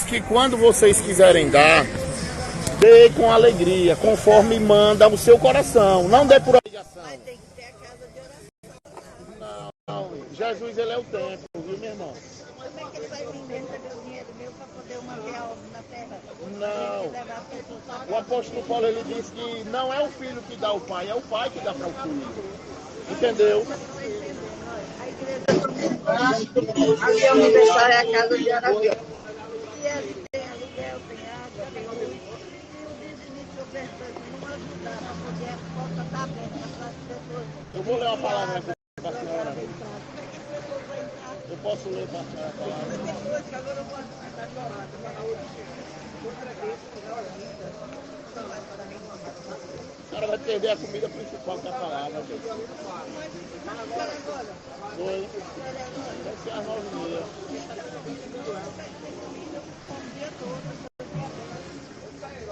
que quando vocês quiserem dar, dê com alegria, conforme manda o seu coração. Não dê por obrigação. Mas tem que ter a casa de oração. Não, Jesus, ele é o templo, viu, meu irmão? Como é que ele vai vender o dinheiro meu para poder uma obra na terra? Não. O apóstolo Paulo, ele disse que não é o filho que dá ao pai, é o pai que dá para o filho. Entendeu? A igreja universal é a casa de oração. E ali tem aluguel, tem água, tem luz. E o dizimito ofertante não ajudar para poder a porta estar aberta para as pessoas. Eu vou ler uma palavra aqui para a senhora. Eu posso ler para a senhora a palavra? A senhora vai perder a comida principal da palavra. Oi. Vai ser às 9h30.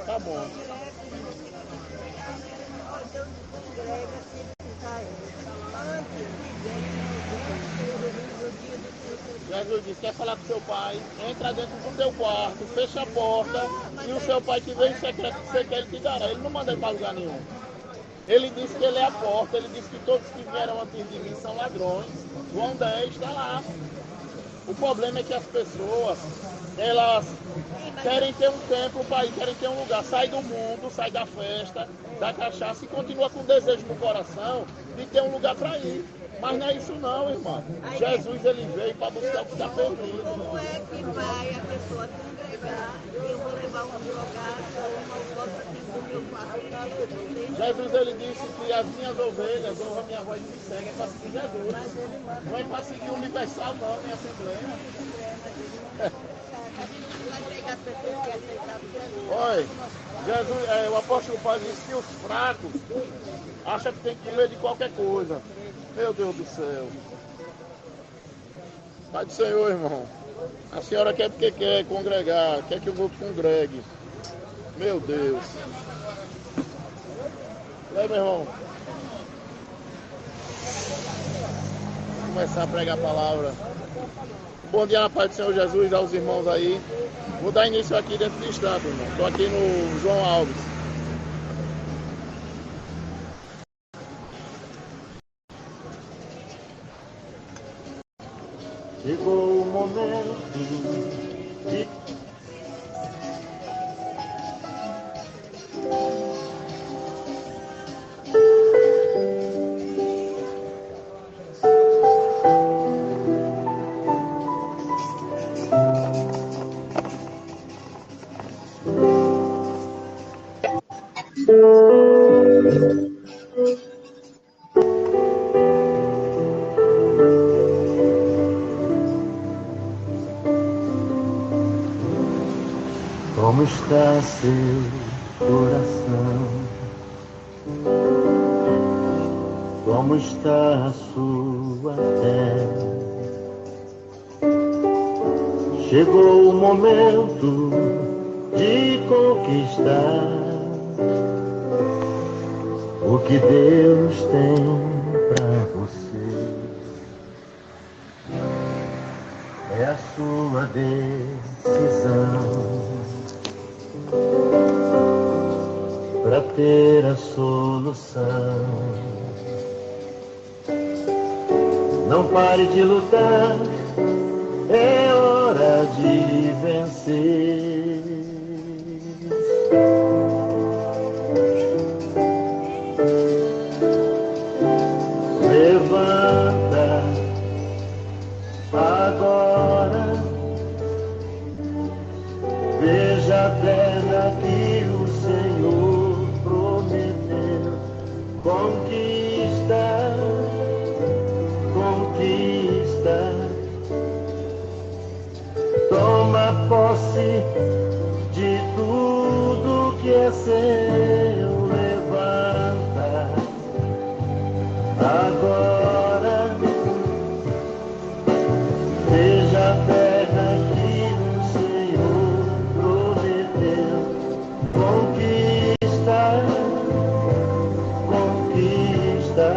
Tá bom. Jesus disse, quer falar com seu pai, entra dentro do teu quarto, fecha a porta e o seu pai que vem em secreto que você quer, ele te dará. Ele não manda ir para lugar nenhum. Ele disse que ele é a porta, ele disse que todos que vieram antes de mim são ladrões. João 10 está lá. O problema é que as pessoas, elas querem ter um templo para ir, querem ter um lugar. Sai do mundo, sai da festa, da cachaça e continua com desejo no coração de ter um lugar para ir. Mas não é isso não, irmão. Jesus, ele veio para buscar o que está perdido. Como é que vai a pessoa congregar e eu vou levar uma drogada ou uma coisa aqui do meu quarto? Jesus, ele disse que as minhas ovelhas ouvem a minha voz e me seguem para seguir Jesus. Não é para seguir o universal não, nem a Assembleia. Oi, Jesus, o apóstolo Paulo disse que os fracos acham que tem que comer de qualquer coisa. Meu Deus do céu. Pai do Senhor, irmão. A senhora quer porque quer congregar, quer que o grupo congregue. Meu Deus. E aí, meu irmão? Vou começar a pregar a palavra. Bom dia na paz do Senhor Jesus aos irmãos aí. Vou dar início aqui dentro do instante, irmão. Estou aqui no João Alves. Chegou o momento de como está seu coração? Como está a sua fé? Chegou o momento de conquistar o que Deus tem para você. É a sua decisão para ter a solução. Não pare de lutar, é hora de vencer. Levanta agora, veja a terra que o Senhor prometeu. Conquista, conquista, toma posse de tudo que é seu. Levanta agora, veja a terra que o Senhor prometeu. Conquista, conquista,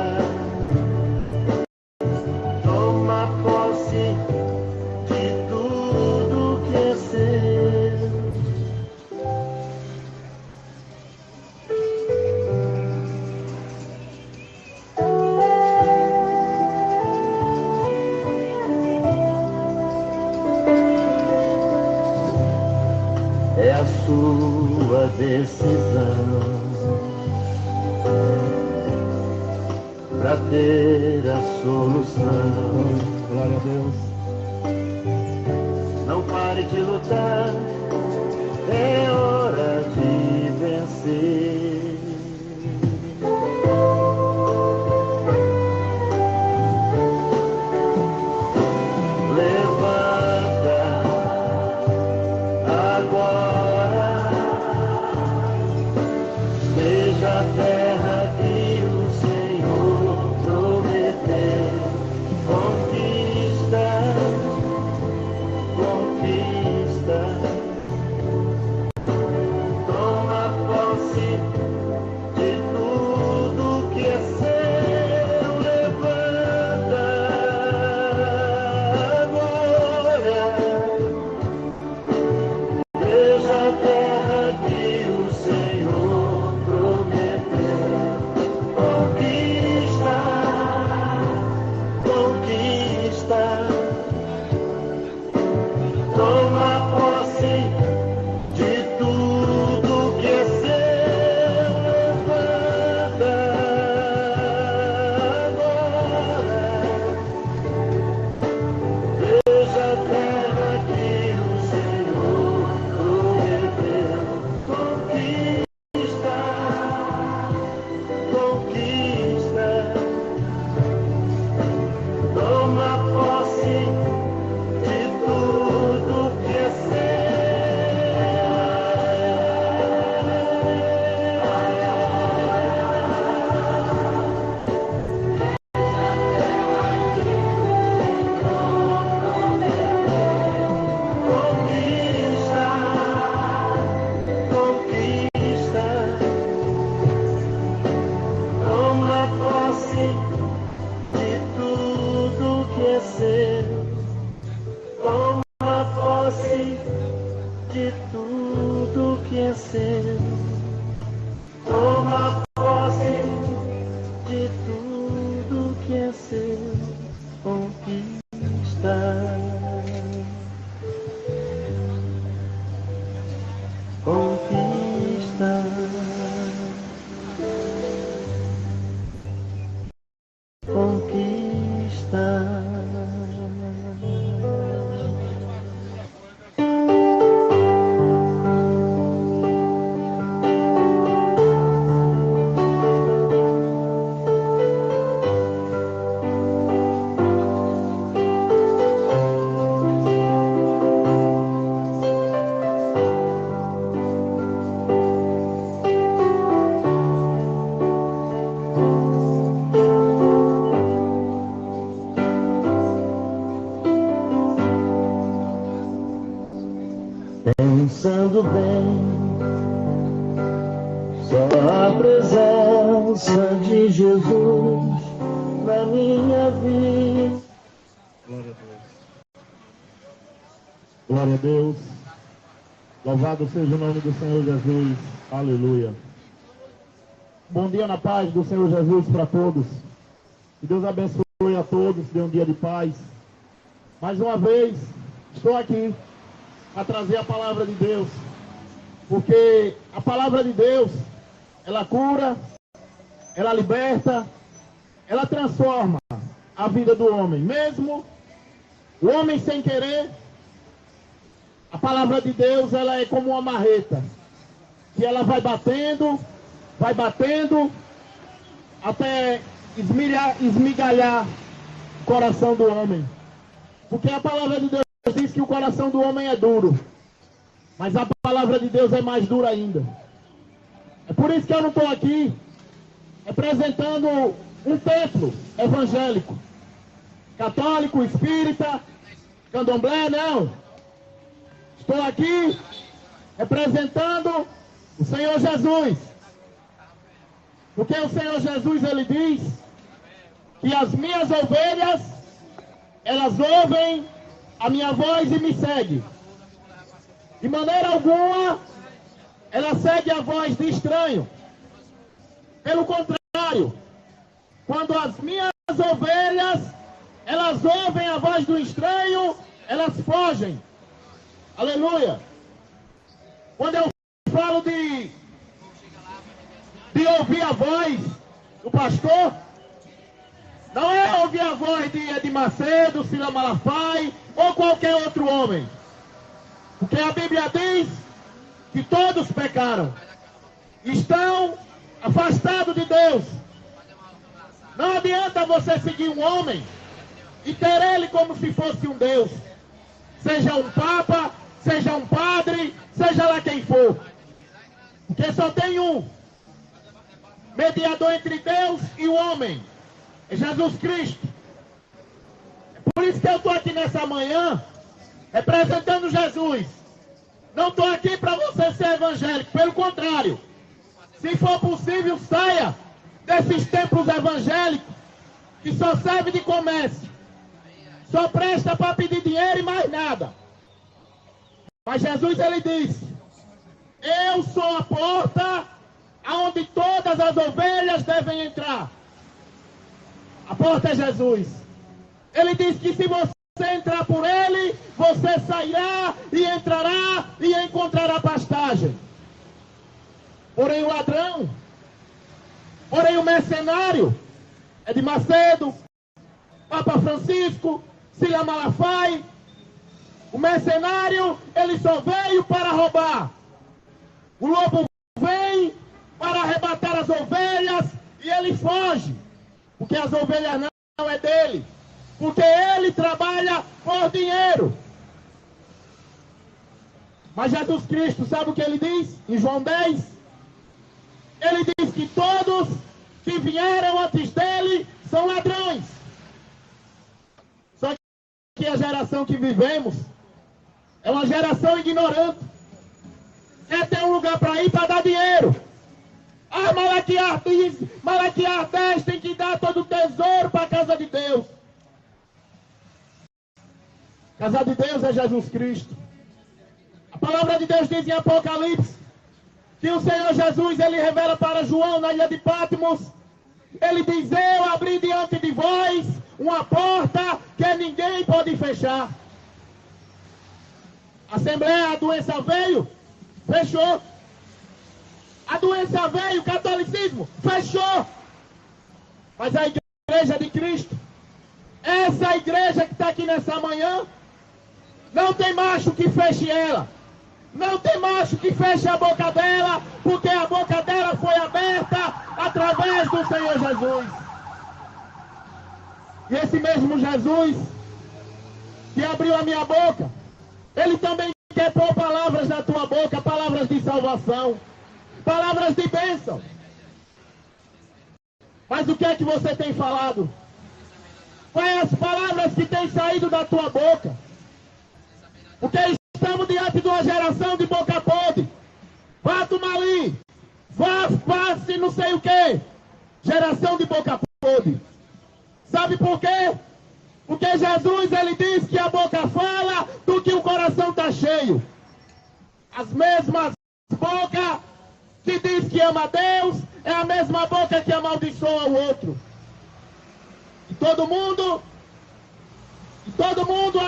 toma posse de tudo que é seu. a sua decisão, para ter a solução. Glória a Deus. Não pare de lutar, é hora de vencer. Levanta agora, seja a terra que o Senhor prometeu. Conquista, conquista, toma posse de tudo que é seu. Levanta agora, veja a terra que o Senhor prometeu. Conquista, conquista, toma posse de tudo que é seu. Levanta agora, veja a terra que o Senhor prometeu. Conquista, conquista, toma posse de tudo que é conquista, conquista, toma posse de tudo que é seu. Toma posse de tudo que é seu. Toma posse de tudo que é seu. Conquista, conquista, conquista. Pensando bem, só a presença de Jesus na minha vida. Glória a Deus. Glória a Deus. Louvado seja o nome do Senhor Jesus. Aleluia. Bom dia na paz do Senhor Jesus para todos. Que Deus abençoe a todos, dê um dia de paz. Mais uma vez, estou aqui a trazer a palavra de Deus, porque a palavra de Deus, ela cura, ela liberta, ela transforma a vida do homem, mesmo o homem sem querer. A palavra de Deus, ela é como uma marreta, que ela vai batendo, até esmigalhar o coração do homem, porque a palavra de Deus diz que o coração do homem é duro, mas a palavra de Deus é mais dura ainda. É por isso que eu não estou aqui representando um templo evangélico, católico, espírita, candomblé, não. Estou aqui representando o Senhor Jesus, porque o Senhor Jesus, ele diz que as minhas ovelhas, elas ouvem a minha voz e me segue. De maneira alguma, ela segue a voz de estranho. Pelo contrário, quando as minhas ovelhas, elas ouvem a voz do estranho, elas fogem. Aleluia. Quando eu falo de ouvir a voz do pastor, não é ouvir a voz de Edir Macedo, Silas Malafaia ou qualquer outro homem. Porque a Bíblia diz que todos pecaram, estão afastados de Deus. Não adianta você seguir um homem e ter ele como se fosse um Deus. Seja um papa, seja um padre, seja lá quem for. Porque só tem um mediador entre Deus e o homem. É Jesus Cristo. É por isso que eu estou aqui nessa manhã, representando Jesus. Não estou aqui para você ser evangélico, pelo contrário. Se for possível, saia desses templos evangélicos que só serve de comércio. Só presta para pedir dinheiro e mais nada. Mas Jesus, ele disse: eu sou a porta aonde todas as ovelhas devem entrar. A porta é Jesus. Ele disse que se você entrar por ele, você sairá e entrará e encontrará pastagem. Porém o ladrão, porém o mercenário, Edir Macedo, Papa Francisco, Silas Malafaia, o mercenário, ele só veio para roubar. O lobo vem para arrebatar as ovelhas e ele foge, porque as ovelhas não é dele, porque ele trabalha por dinheiro. Mas Jesus Cristo, sabe o que ele diz em João 10? Ele diz que todos que vieram antes dele são ladrões. Só que a geração que vivemos é uma geração ignorante. Quer ter um lugar para ir para dar dinheiro. Ah, Malaquias diz, Malaquias 10 tem que dar todo o tesouro para a casa de Deus. Casa de Deus é Jesus Cristo. A palavra de Deus diz em Apocalipse que o Senhor Jesus, ele revela para João na ilha de Patmos. Ele diz: eu abri diante de vós uma porta que ninguém pode fechar. A Assembleia, a doença veio, fechou. A doença veio, o catolicismo, fechou. Mas a igreja de Cristo, essa igreja que está aqui nessa manhã, não tem macho que feche ela. Não tem macho que feche a boca dela, porque a boca dela foi aberta através do Senhor Jesus. E esse mesmo Jesus que abriu a minha boca, ele também quer pôr palavras na tua boca, palavras de salvação, palavras de bênção. Mas o que é que você tem falado? Quais as palavras que têm saído da tua boca? Porque estamos diante de uma geração de boca podre. Vá tomar ali. Vá se não sei o que. Geração de boca podre. Sabe por quê? Porque Jesus, ele diz que a boca fala do que o coração está cheio. As mesmas bocas que diz que ama Deus é a mesma boca que amaldiçoa o outro. E todo mundo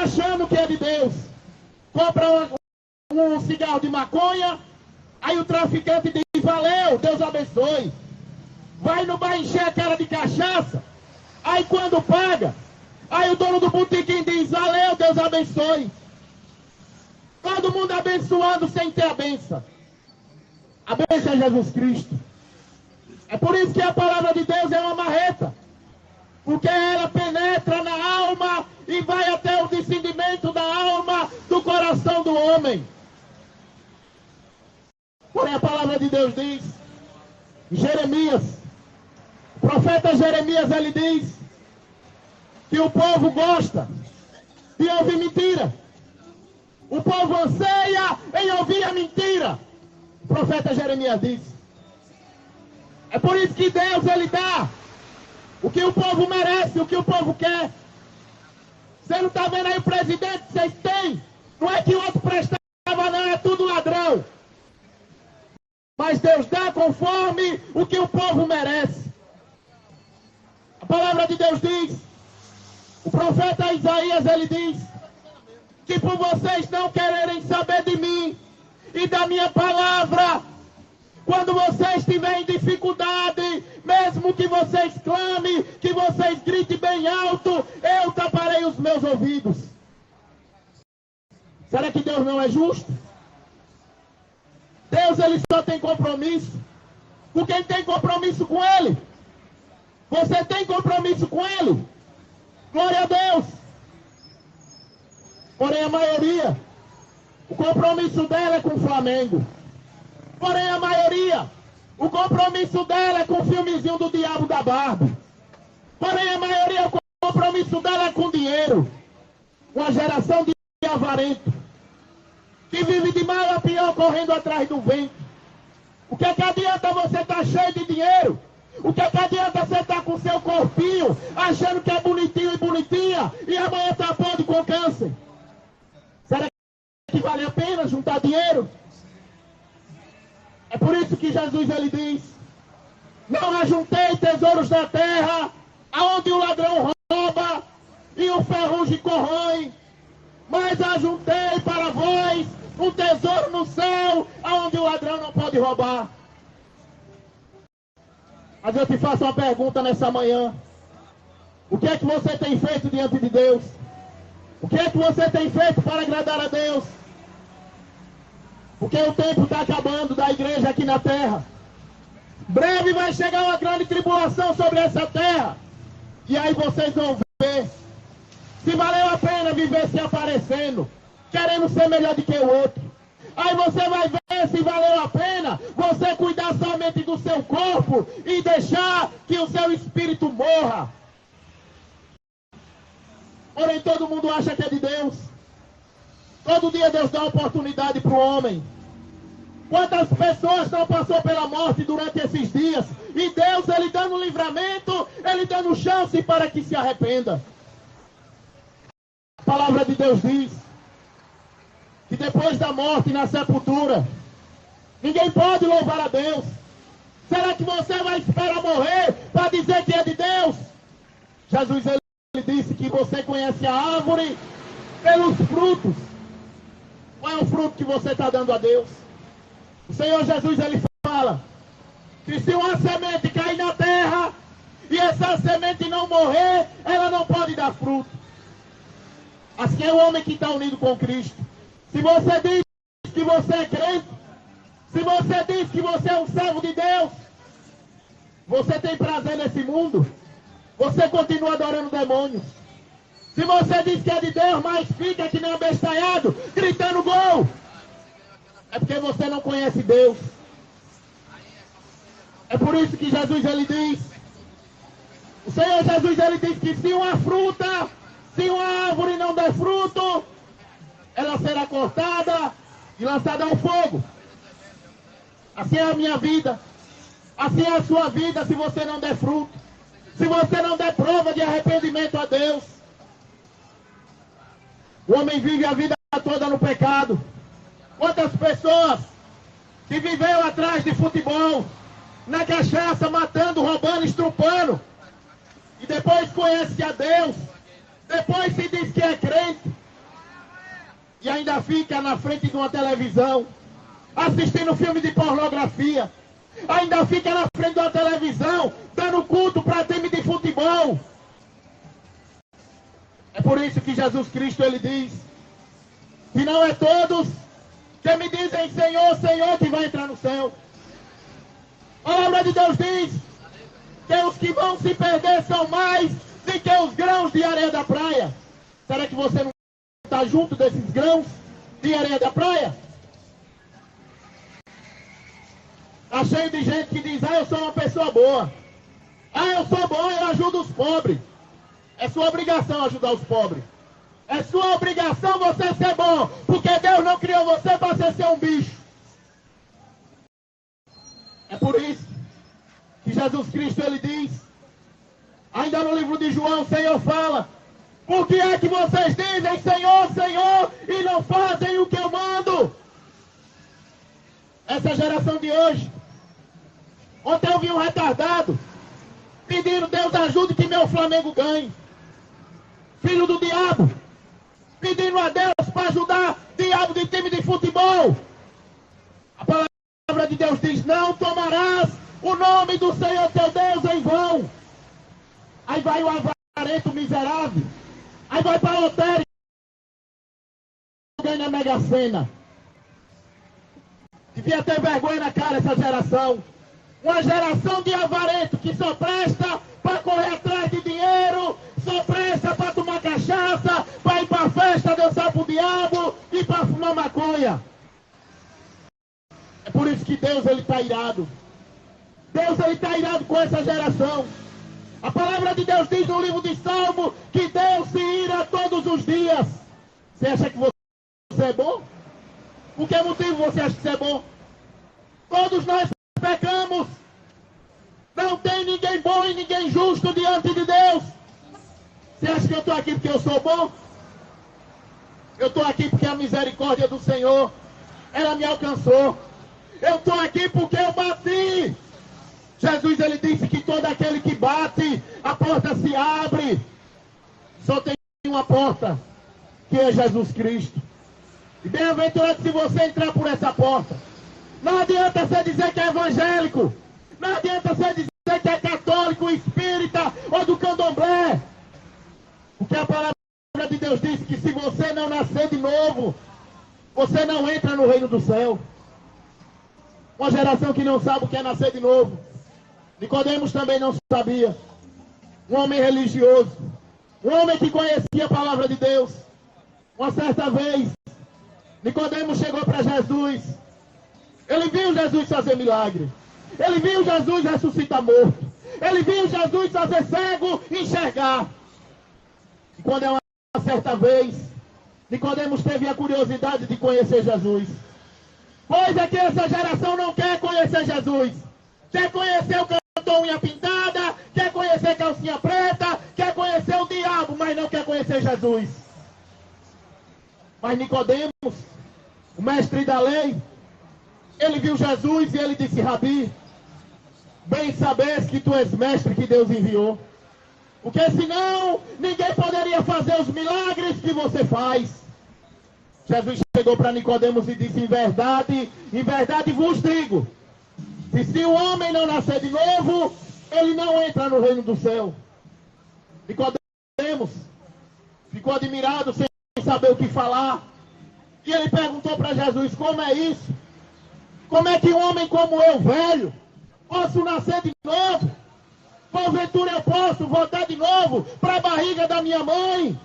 achando que é de Deus. Compra um cigarro de maconha, aí o traficante diz: valeu, Deus abençoe. Vai no bar encher a cara de cachaça, aí quando paga, aí o dono do botequim diz: valeu, Deus abençoe. Todo mundo abençoando sem ter a benção. A benção é Jesus Cristo. É por isso que a palavra de Deus é uma marreta, porque ela penetra na alma e vai até o discernimento da alma, do coração do homem. Porém a palavra de Deus diz, Jeremias, o profeta Jeremias, ele diz que o povo gosta de ouvir mentira. O povo anseia em ouvir a mentira. O profeta Jeremias diz. É por isso que Deus, ele dá o que o povo merece, o que o povo quer. Você não está vendo aí o presidente que vocês têm? Não é que o outro prestava, não, é tudo ladrão. Mas Deus dá conforme o que o povo merece. A palavra de Deus diz, o profeta Isaías, ele diz, que por vocês não quererem saber de mim, e da minha palavra. Quando vocês estiverem em dificuldade, mesmo que vocês clamem, que vocês gritem bem alto, eu taparei os meus ouvidos. Será que Deus não é justo? Deus, ele só tem compromisso com quem tem compromisso com ele. Você tem compromisso com ele? Glória a Deus. Porém, a maioria, o compromisso dela é com o Flamengo. Porém, a maioria, o compromisso dela é com o filmezinho do Diabo da Barbie. Porém, a maioria, o compromisso dela é com dinheiro. Uma geração de avarento, que vive de mal a pior correndo atrás do vento. O que é que adianta você estar cheio de dinheiro? O que é que adianta você estar com seu corpinho, achando que é bonitinho e bonitinha, e amanhã está podre com câncer? Será que vale a pena juntar dinheiro? É por isso que Jesus, ele diz: não ajuntei tesouros na terra, aonde o ladrão rouba e o ferrugem corrói, mas ajuntei para vós um tesouro no céu, aonde o ladrão não pode roubar. Mas eu te faço uma pergunta nessa manhã: o que é que você tem feito diante de Deus? O que é que você tem feito para agradar a Deus? Porque o tempo está acabando da igreja aqui na terra. Breve vai chegar uma grande tribulação sobre essa terra. E aí vocês vão ver se valeu a pena viver se aparecendo, querendo ser melhor do que o outro. Aí você vai ver se valeu a pena você cuidar somente do seu corpo e deixar que o seu espírito morra. Porém, todo mundo acha que é de Deus. Todo dia Deus dá oportunidade para o homem. Quantas pessoas não passou pela morte durante esses dias? E Deus, ele dando livramento, ele dando chance para que se arrependa. A palavra de Deus diz que depois da morte, na sepultura, ninguém pode louvar a Deus. Será que você vai esperar morrer para dizer que é de Deus? Jesus, ele disse que você conhece a árvore pelos frutos. Qual é o fruto que você está dando a Deus? O Senhor Jesus, ele fala que se uma semente cair na terra e essa semente não morrer, ela não pode dar fruto. Assim é o homem que está unido com Cristo. Se você diz que você é crente, se você diz que você é um servo de Deus, você tem prazer nesse mundo, você continua adorando demônios. Se você diz que é de Deus, mas fica que nem abestalhado, gritando gol, é porque você não conhece Deus. É por isso que Jesus, ele diz, o Senhor Jesus, ele diz que se uma fruta, se uma árvore não der fruto, ela será cortada e lançada ao fogo. Assim é a minha vida, assim é a sua vida, se você não der fruto, se você não der prova de arrependimento a Deus. O homem vive a vida toda no pecado. Quantas pessoas que viveu atrás de futebol, na cachaça, matando, roubando, estrupando, e depois conhece a Deus, depois se diz que é crente, e ainda fica na frente de uma televisão, assistindo filme de pornografia, ainda fica na frente de uma televisão, dando culto para time de futebol. É por isso que Jesus Cristo, ele diz que não é todos que me dizem Senhor, Senhor, que vai entrar no céu. A palavra de Deus diz que os que vão se perder são mais do que os grãos de areia da praia. Será que você não está junto desses grãos de areia da praia? Está cheio de gente que diz, eu sou uma pessoa boa. Eu sou bom, eu ajudo os pobres. É sua obrigação ajudar os pobres. É sua obrigação você ser bom, porque Deus não criou você para você ser um bicho. É por isso que Jesus Cristo, ele diz, ainda no livro de João, o Senhor fala, por que é que vocês dizem Senhor, Senhor, e não fazem o que eu mando? Essa geração de hoje. Ontem eu vi um retardado pedindo, Deus ajude que meu Flamengo ganhe. Filho do diabo, pedindo a Deus para ajudar diabo de time de futebol. o nome do Senhor teu Deus em vão. Aí vai o avarento miserável, aí vai para a lotérica, ganha na Mega Sena. Devia ter vergonha na cara essa geração. Uma geração de avarento que só presta para correr atrás de dinheiro, só presta para tomar cachaça, para ir para festa, dançar pro diabo e para fumar maconha. É por isso que Deus ele está irado. Deus ele está irado com essa geração. A palavra de Deus diz no livro de Salmo que Deus se ira todos os dias. Você acha que você é bom? Por que motivo você acha que você é bom? Todos nós pecamos. Não tem ninguém bom e ninguém justo diante de Deus. Você acha que eu estou aqui porque eu sou bom? Eu estou aqui porque a misericórdia do Senhor, ela me alcançou. Eu estou aqui porque eu bati. Jesus ele disse que todo aquele que bate, a porta se abre. Só tem uma porta, que é Jesus Cristo. E bem-aventurado se você entrar por essa porta. Não adianta você dizer que é evangélico. Não adianta você dizer que é católico, espírita ou do candomblé. Porque a palavra de Deus diz que se você não nascer de novo, você não entra no reino do céu. Uma geração que não sabe o que é nascer de novo. Nicodemos também não sabia. Um homem religioso. Um homem que conhecia a palavra de Deus. Uma certa vez, Nicodemos chegou para Jesus. Ele viu Jesus fazer milagre. Ele viu Jesus ressuscitar morto. Ele viu Jesus fazer cego enxergar. E quando é uma certa vez, Nicodemos teve a curiosidade de conhecer Jesus. Pois é que essa geração não quer conhecer Jesus. Quer conhecer o cantor unha pintada, quer conhecer calcinha preta, quer conhecer o diabo, mas não quer conhecer Jesus. Mas Nicodemos, o mestre da lei, ele viu Jesus e ele disse: Rabi, bem sabes que tu és mestre que Deus enviou. Porque senão ninguém poderia fazer os milagres que você faz. Jesus chegou para Nicodemos e disse: em verdade vos digo, que se o homem não nascer de novo, ele não entra no reino do céu. Nicodemos ficou admirado, sem saber o que falar. E ele perguntou para Jesus: como é isso? Como é que um homem como eu, velho, posso nascer de novo? Porventura eu posso voltar de novo para a barriga da minha mãe?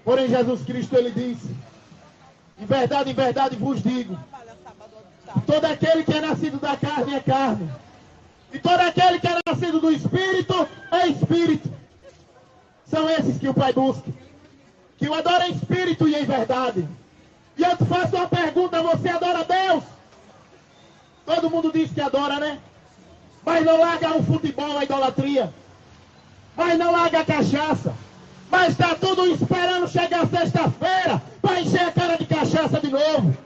Porém Jesus Cristo ele disse: em verdade vos digo, todo aquele que é nascido da carne é carne, e todo aquele que é nascido do Espírito é Espírito. São esses que o Pai busca, que o adora em espírito e em verdade. E eu te faço uma pergunta: você adora Deus? Todo mundo diz que adora, né? Mas não larga o futebol, a idolatria. Mas não larga a cachaça. Mas está tudo esperando chegar sexta-feira para encher a cara de cachaça de novo.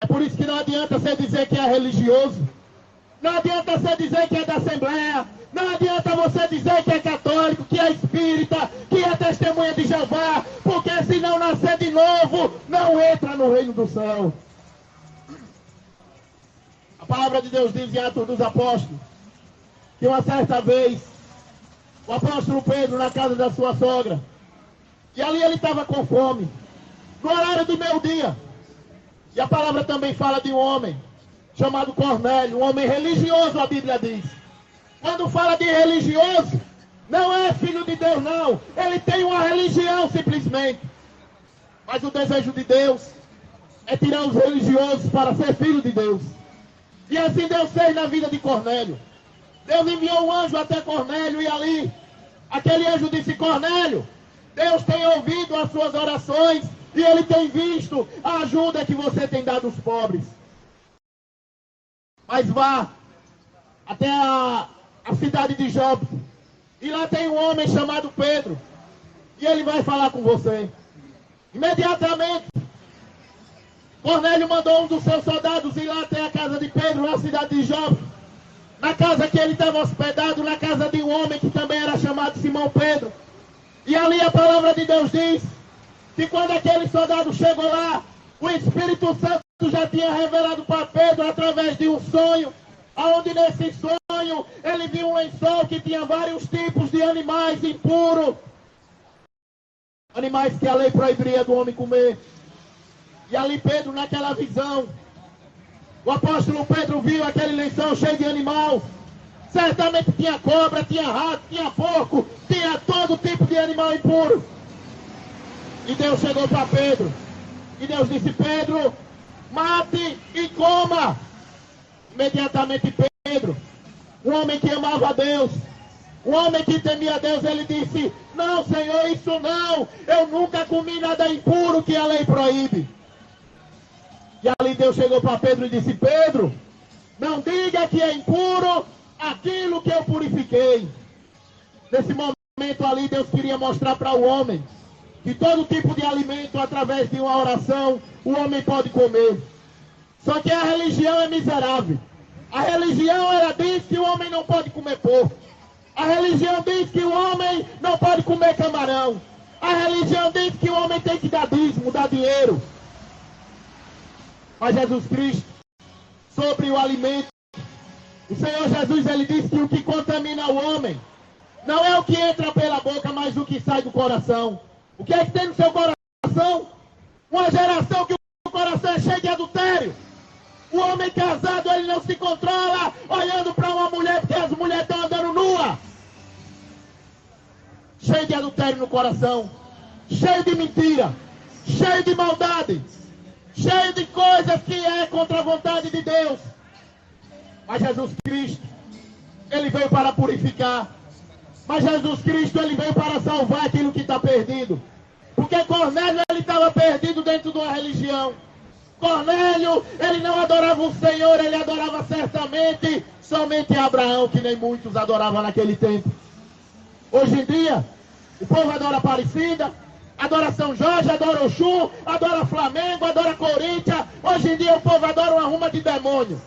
É por isso que não adianta você dizer que é religioso. Não adianta você dizer que é da Assembleia. Não adianta você dizer que é católico, que é espírita, que é testemunha de Jeová. Porque se não nascer de novo, não entra no reino do céu. A palavra de Deus diz em Atos dos Apóstolos que uma certa vez o apóstolo Pedro na casa da sua sogra, e ali ele estava com fome, no horário do meio-dia. E a palavra também fala de um homem chamado Cornélio, um homem religioso, a Bíblia diz. Quando fala de religioso, não é filho de Deus, não. Ele tem uma religião simplesmente. Mas o desejo de Deus é tirar os religiosos para ser filho de Deus. E assim Deus fez na vida de Cornélio. Deus enviou um anjo até Cornélio e ali, aquele anjo disse: Cornélio, Deus tem ouvido as suas orações e Ele tem visto a ajuda que você tem dado aos pobres. Mas vá até a cidade de Jope e lá tem um homem chamado Pedro e ele vai falar com você. Imediatamente Cornélio mandou um dos seus soldados ir lá até a casa de Pedro, na cidade de Jope, na casa que ele estava hospedado, na casa de um homem que também era chamado Simão Pedro. E ali a palavra de Deus diz que quando aquele soldado chegou lá, o Espírito Santo já tinha revelado para Pedro através de um sonho, aonde nesse sonho ele viu um lençol que tinha vários tipos de animais impuros, animais que a lei proibiria do homem comer. E ali Pedro, naquela visão, o apóstolo Pedro viu aquele lençol cheio de animal. Certamente tinha cobra, tinha rato, tinha porco, tinha todo tipo de animal impuro. E Deus chegou para Pedro. E Deus disse: Pedro, mate e coma. Imediatamente Pedro, um homem que amava a Deus, um homem que temia a Deus, ele disse: não, Senhor, isso não. Eu nunca comi nada impuro que a lei proíbe. E ali Deus chegou para Pedro e disse: Pedro, não diga que é impuro aquilo que eu purifiquei. Nesse momento ali Deus queria mostrar para o homem que todo tipo de alimento, através de uma oração, o homem pode comer. Só que a religião é miserável. A religião, ela diz que o homem não pode comer porco. A religião diz que o homem não pode comer camarão. A religião diz que o homem tem que dar dízimo, dar dinheiro. Mas Jesus Cristo, sobre o alimento, o Senhor Jesus, ele disse que o que contamina o homem não é o que entra pela boca, mas o que sai do coração. O que é que tem no seu coração? Uma geração que o coração é cheio de adultério. O homem casado, ele não se controla olhando para uma mulher, porque as mulheres estão andando nua. Cheio de adultério no coração, cheio de mentira, cheio de maldade, cheio de coisas que é contra a vontade de Deus. Mas Jesus Cristo, ele veio para purificar. Mas Jesus Cristo, ele veio para salvar aquilo que está perdido. Porque Cornélio, ele estava perdido dentro de uma religião. Cornélio, ele não adorava o Senhor, ele adorava certamente somente Abraão, que nem muitos adoravam naquele tempo. Hoje em dia, o povo adora Aparecida, adora São Jorge, adora Oxum, adora Flamengo, adora Corinthians. Hoje em dia o povo adora uma ruma de demônio.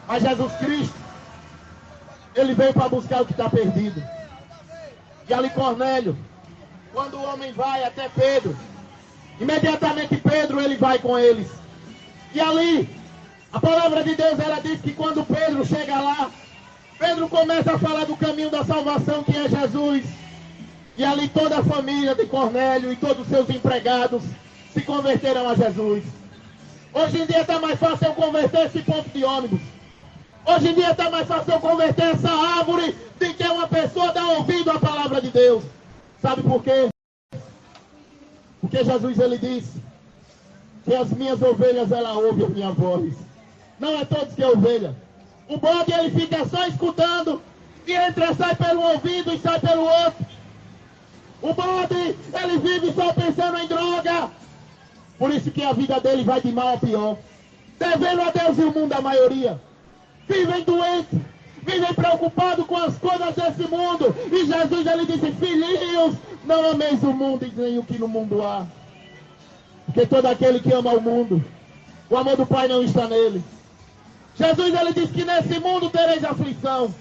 Mas Jesus Cristo, ele veio para buscar o que está perdido. E ali Cornélio, quando o homem vai até Pedro, imediatamente Pedro, ele vai com eles. E ali, a palavra de Deus, ela diz que quando Pedro chega lá, Pedro começa a falar do caminho da salvação, que é Jesus. E ali toda a família de Cornélio e todos os seus empregados se converterão a Jesus. Hoje em dia está mais fácil eu converter esse ponto de ônibus. Hoje em dia está mais fácil eu converter essa árvore do que uma pessoa dar ouvido à palavra de Deus. Sabe por quê? Porque Jesus, ele disse que as minhas ovelhas, ela ouve a minha voz. Não é todos que é ovelha. O bode, ele fica só escutando e entra, sai pelo ouvido e sai pelo outro. O bode, ele vive só pensando em droga. Por isso que a vida dele vai de mal a pior. Devendo a Deus e o mundo, a maioria. Vivem doentes, vivem preocupados com as coisas desse mundo. E Jesus, ele disse: filhinhos, não ameis o mundo e nem o que no mundo há. Porque todo aquele que ama o mundo, o amor do Pai não está nele. Jesus, ele disse que nesse mundo tereis aflição.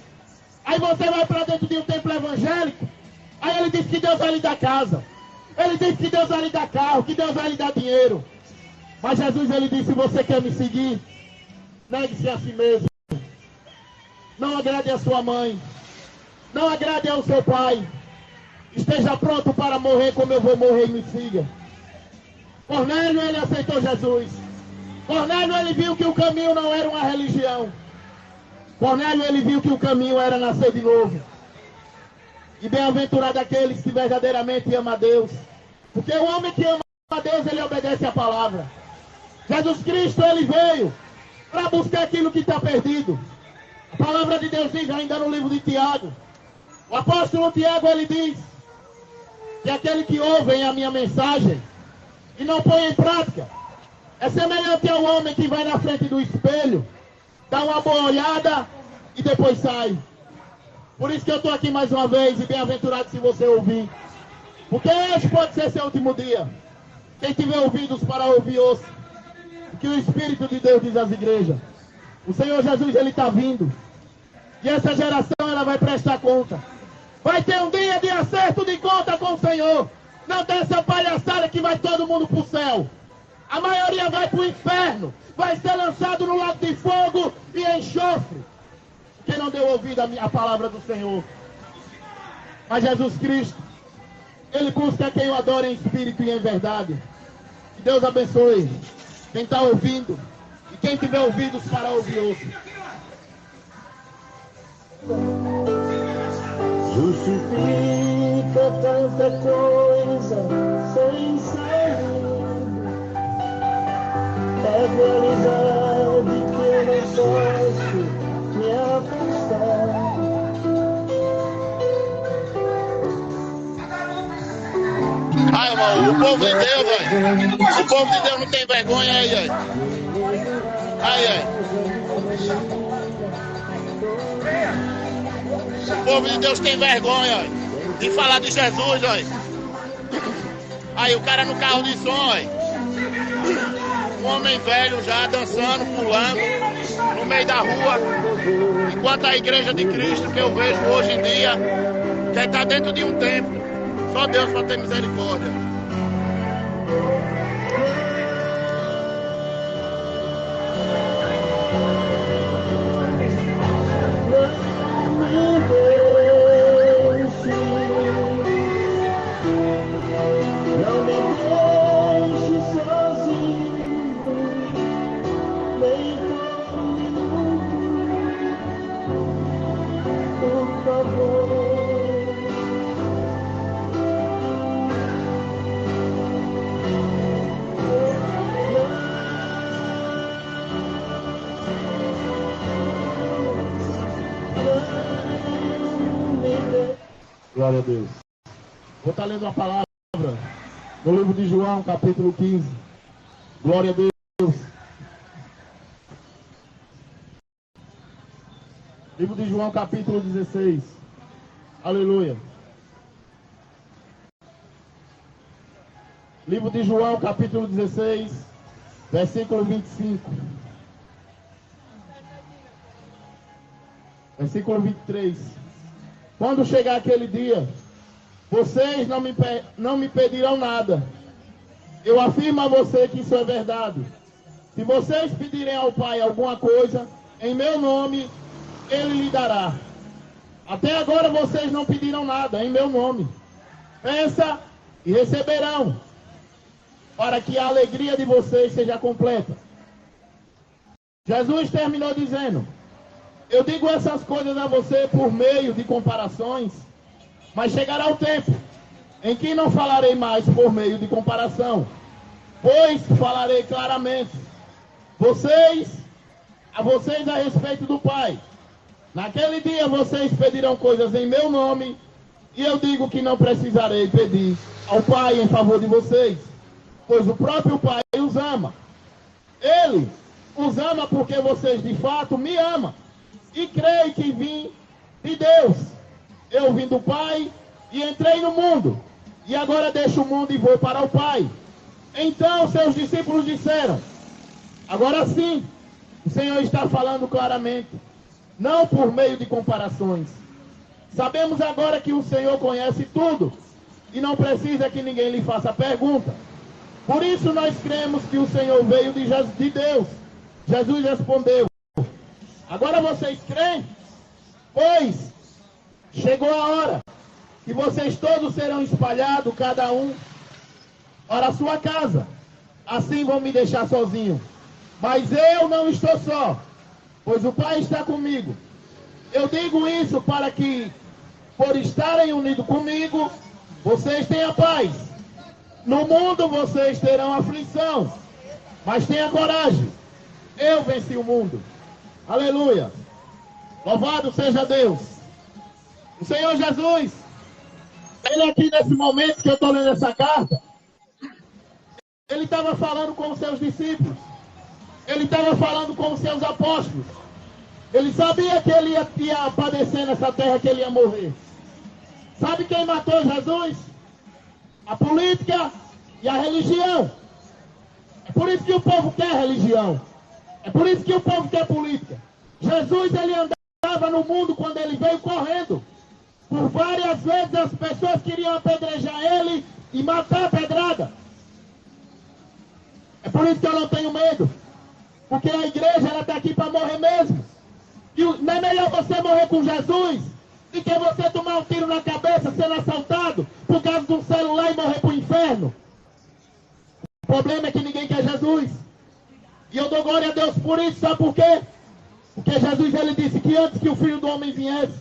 Aí você vai para dentro de um templo evangélico. Aí ele disse que Deus vai lhe dar casa. Ele disse que Deus vai lhe dar carro, que Deus vai lhe dar dinheiro. Mas Jesus, ele disse: você quer me seguir? Negue-se a si mesmo. Não agrade a sua mãe. Não agrade ao seu pai. Esteja pronto para morrer como eu vou morrer e me siga. Cornélio, ele aceitou Jesus. Cornélio, ele viu que o caminho não era uma religião. Cornélio, ele viu que o caminho era nascer de novo. E bem-aventurado aqueles que verdadeiramente amam a Deus. Porque o homem que ama a Deus, ele obedece à palavra. Jesus Cristo, ele veio para buscar aquilo que está perdido. A palavra de Deus diz ainda no livro de Tiago. O apóstolo Tiago, ele diz que aquele que ouve a minha mensagem e não põe em prática é semelhante ao homem que vai na frente do espelho, dá uma boa olhada e depois sai. Por isso que eu estou aqui mais uma vez, e bem-aventurado se você ouvir. Porque hoje pode ser seu último dia. Quem tiver ouvidos para ouvir, ouça o que o Espírito de Deus diz às igrejas. O Senhor Jesus, ele está vindo. E essa geração, ela vai prestar conta. Vai ter um dia de acerto de conta com o Senhor. Não tem essa palhaçada que vai todo mundo para o céu. A maioria vai para o inferno, vai ser lançado no lago de fogo e enxofre. Quem não deu ouvido à palavra do Senhor? Mas Jesus Cristo, Ele busca quem o adora em espírito e em verdade. Que Deus abençoe quem está ouvindo. E quem tiver ouvidos para ouvir, ouça. Justifica tanta coisa sem sair. É realidade que eu não posso me afastar. Ai, irmão, o povo de Deus, velho. O povo de Deus não tem vergonha aí, aí. Aí, aí. O povo de Deus tem vergonha, aí, de falar de Jesus, aí. Aí, o cara no carro de som, aí. Um homem velho já dançando, pulando, no meio da rua. Enquanto a igreja de Cristo, que eu vejo hoje em dia, já está dentro de um templo. Só Deus para ter misericórdia. Não me deixe sozinho, nem por um minuto, por favor. Glória a Deus. Vou estar lendo a palavra no livro de João, capítulo 15. Glória a Deus. Livro de João, capítulo 16. Aleluia. Livro de João, capítulo 16, versículo 25. Versículo 23. Quando chegar aquele dia, vocês não me pedirão nada. Eu afirmo a você que isso é verdade. Se vocês pedirem ao Pai alguma coisa, em meu nome, Ele lhe dará. Até agora vocês não pediram nada em meu nome. Peça e receberão, para que a alegria de vocês seja completa. Jesus terminou dizendo: eu digo essas coisas a você por meio de comparações, mas chegará o tempo em que não falarei mais por meio de comparação, pois falarei claramente a vocês a respeito do Pai. Naquele dia vocês pedirão coisas em meu nome, e eu digo que não precisarei pedir ao Pai em favor de vocês, pois o próprio Pai os ama. Ele os ama porque vocês de fato me amam. E creio que vim de Deus. Eu vim do Pai e entrei no mundo. E agora deixo o mundo e vou para o Pai. Então seus discípulos disseram: agora sim, o Senhor está falando claramente, não por meio de comparações. Sabemos agora que o Senhor conhece tudo e não precisa que ninguém lhe faça pergunta. Por isso nós cremos que o Senhor veio de Deus. Jesus respondeu: agora vocês creem? Pois chegou a hora que vocês todos serão espalhados, cada um para a sua casa. Assim vão me deixar sozinho. Mas eu não estou só, pois o Pai está comigo. Eu digo isso para que, por estarem unidos comigo, vocês tenham paz. No mundo vocês terão aflição, mas tenha coragem. Eu venci o mundo. Aleluia. Louvado seja Deus. O Senhor Jesus, Ele aqui nesse momento que eu estou lendo essa carta, Ele estava falando com os seus discípulos. Ele estava falando com os seus apóstolos. Ele sabia que ele ia padecer nessa terra, que ele ia morrer. Sabe quem matou Jesus? A política e a religião. É por isso que o povo quer religião. É por isso que o povo quer política. Jesus, ele andava no mundo quando ele veio correndo. Por várias vezes as pessoas queriam apedrejar ele e matar a pedrada. É por isso que eu não tenho medo. Porque a igreja, ela está aqui para morrer mesmo. E não é melhor você morrer com Jesus do que você tomar um tiro na cabeça, sendo assaltado por causa de um celular e morrer para o inferno. O problema é que ninguém quer Jesus. E eu dou glória a Deus por isso, sabe por quê? Porque Jesus, ele disse que antes que o Filho do Homem viesse,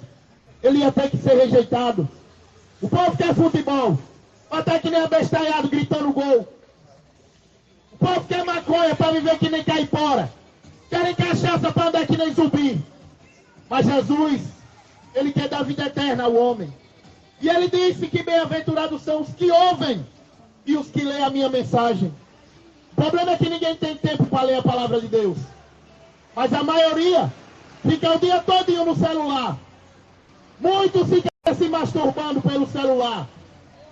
ele ia ter que ser rejeitado. O povo quer futebol, mas tá que nem abestalhado gritando gol. O povo quer maconha para viver que nem caipora. Querem cachaça para andar que nem zumbi. Mas Jesus, ele quer dar vida eterna ao homem. E ele disse que bem-aventurados são os que ouvem e os que leem a minha mensagem. O problema é que ninguém tem tempo para ler a palavra de Deus. Mas a maioria fica o dia todinho no celular. Muitos ficam se masturbando pelo celular.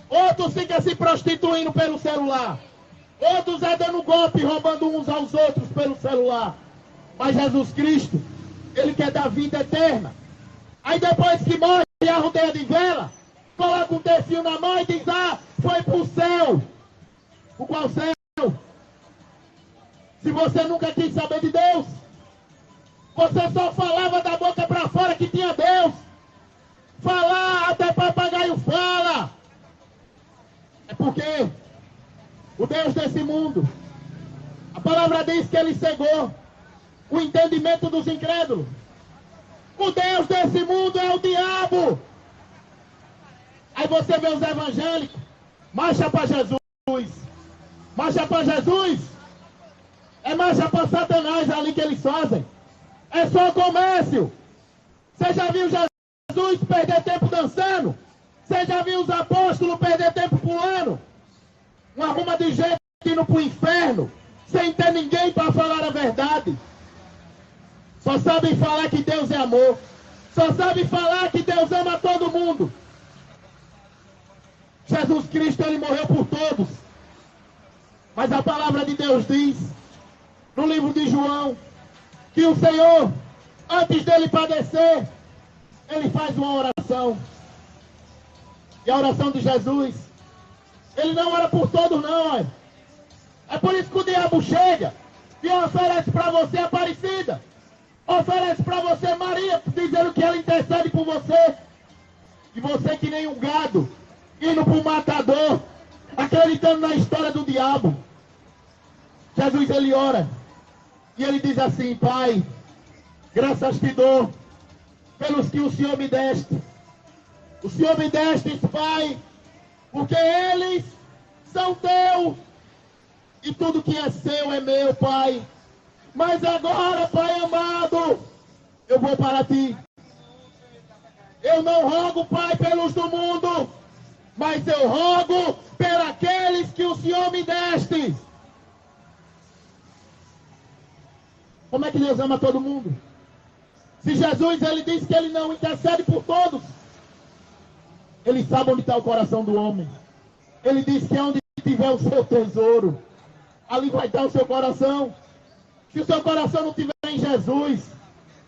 Outros ficam se prostituindo pelo celular. Outros é dando golpe, roubando uns aos outros pelo celular. Mas Jesus Cristo, ele quer dar vida eterna. Aí depois que morre e a rodeia de vela, coloca um tercinho na mão e diz, foi pro céu. O qual céu? Se você nunca quis saber de Deus, você só falava da boca para fora que tinha Deus. Falar, até papagaio fala. É porque o Deus desse mundo, a palavra diz que ele cegou o entendimento dos incrédulos. O Deus desse mundo é o diabo. Aí você vê os evangélicos, marcha para Jesus. Marcha para Jesus. É marcha para Satanás ali que eles fazem. É só comércio. Você já viu Jesus perder tempo dançando? Você já viu os apóstolos perder tempo pulando? Uma arruma de gente indo para o inferno, sem ter ninguém para falar a verdade. Só sabem falar que Deus é amor. Só sabem falar que Deus ama todo mundo. Jesus Cristo, ele morreu por todos. Mas a palavra de Deus diz, no livro de João, que o Senhor, antes dele padecer, ele faz uma oração. E a oração de Jesus, ele não ora por todos não, olha. É por isso que o diabo chega e oferece para você Aparecida. Oferece para você Maria, dizendo que ela intercede por você. E você que nem um gado, indo para o matador, acreditando na história do diabo. Jesus, ele ora. E ele diz assim, Pai, graças te dou pelos que o Senhor me deste. O Senhor me deste, Pai, porque eles são teus. E tudo que é seu é meu, Pai. Mas agora, Pai amado, eu vou para ti. Eu não rogo, Pai, pelos do mundo, mas eu rogo por aqueles que o Senhor me deste. Como é que Deus ama todo mundo? Se Jesus, ele disse que ele não intercede por todos, ele sabe onde está o coração do homem. Ele disse que onde tiver o seu tesouro, ali vai estar o seu coração. Se o seu coração não estiver em Jesus,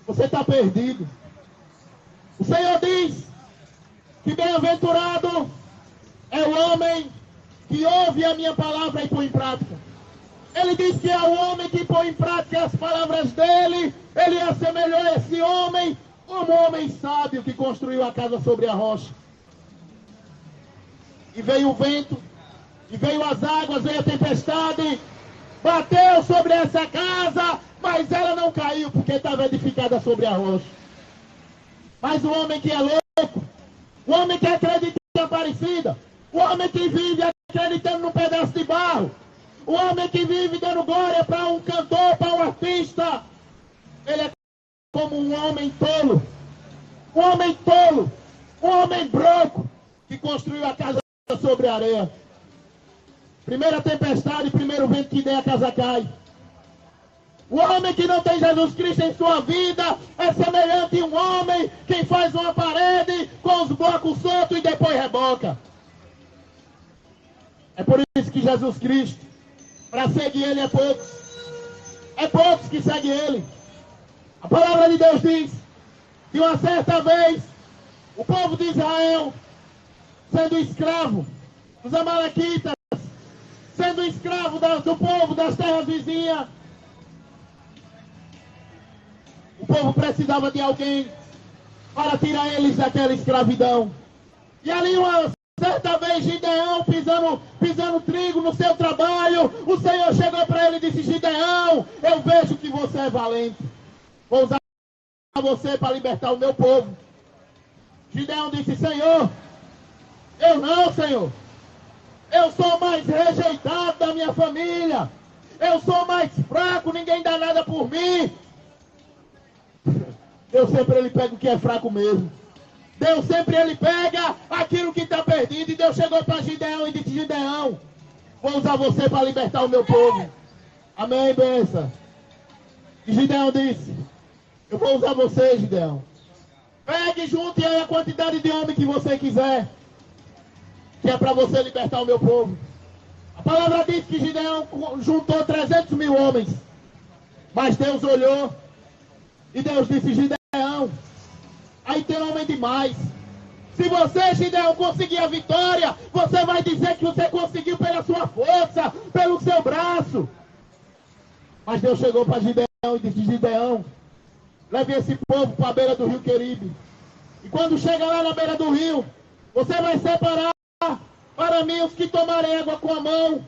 você está perdido. O Senhor diz que bem-aventurado é o homem que ouve a minha palavra e põe em prática. Ele diz que é o homem que põe em prática as palavras dele. Ele assemelhou esse homem como um homem sábio que construiu a casa sobre a rocha. E veio o vento, e veio as águas, veio a tempestade, bateu sobre essa casa, mas ela não caiu porque estava edificada sobre a rocha. Mas o homem que é louco, o homem que acredita em Aparecida, o homem que vive acreditando num pedaço de barro, o homem que vive dando glória para um cantor, para um artista, ele é como um homem tolo, um homem branco que construiu a casa sobre a areia. Primeira tempestade, primeiro vento que der, a casa cai. O homem que não tem Jesus Cristo em sua vida é semelhante a um homem que faz uma parede com os blocos soltos e depois reboca. É por isso que Jesus Cristo, para seguir ele é poucos que seguem ele. A palavra de Deus diz que uma certa vez o povo de Israel, sendo escravo dos amalequitas, sendo sendo escravo do povo das terras vizinhas. O povo precisava de alguém para tirar eles daquela escravidão. E ali uma certa vez Gideão pisando trigo no seu trabalho, o Senhor chegou para ele e disse: Gideão, eu vejo que você é valente. Vou usar você para libertar o meu povo. Gideão disse: Senhor, eu não, Senhor. Eu sou mais rejeitado da minha família. Eu sou mais fraco, ninguém dá nada por mim. Deus sempre ele pega o que é fraco mesmo. Deus sempre ele pega aquilo que está perdido. E Deus chegou para Gideão e disse: Gideão, vou usar você para libertar o meu povo. Amém, benção. E Gideão disse: eu vou usar você, Gideão. Pegue, junte aí a quantidade de homem que você quiser, que é para você libertar o meu povo. A palavra diz que Gideão juntou 300 mil homens. Mas Deus olhou e Deus disse: Gideão, aí tem homem demais. Se você, Gideão, conseguir a vitória, você vai dizer que você conseguiu pela sua força, pelo seu braço. Mas Deus chegou para Gideão e disse: Gideão, leve esse povo para a beira do rio Queribe. E quando chega lá na beira do rio, você vai separar para mim os que tomarem água com a mão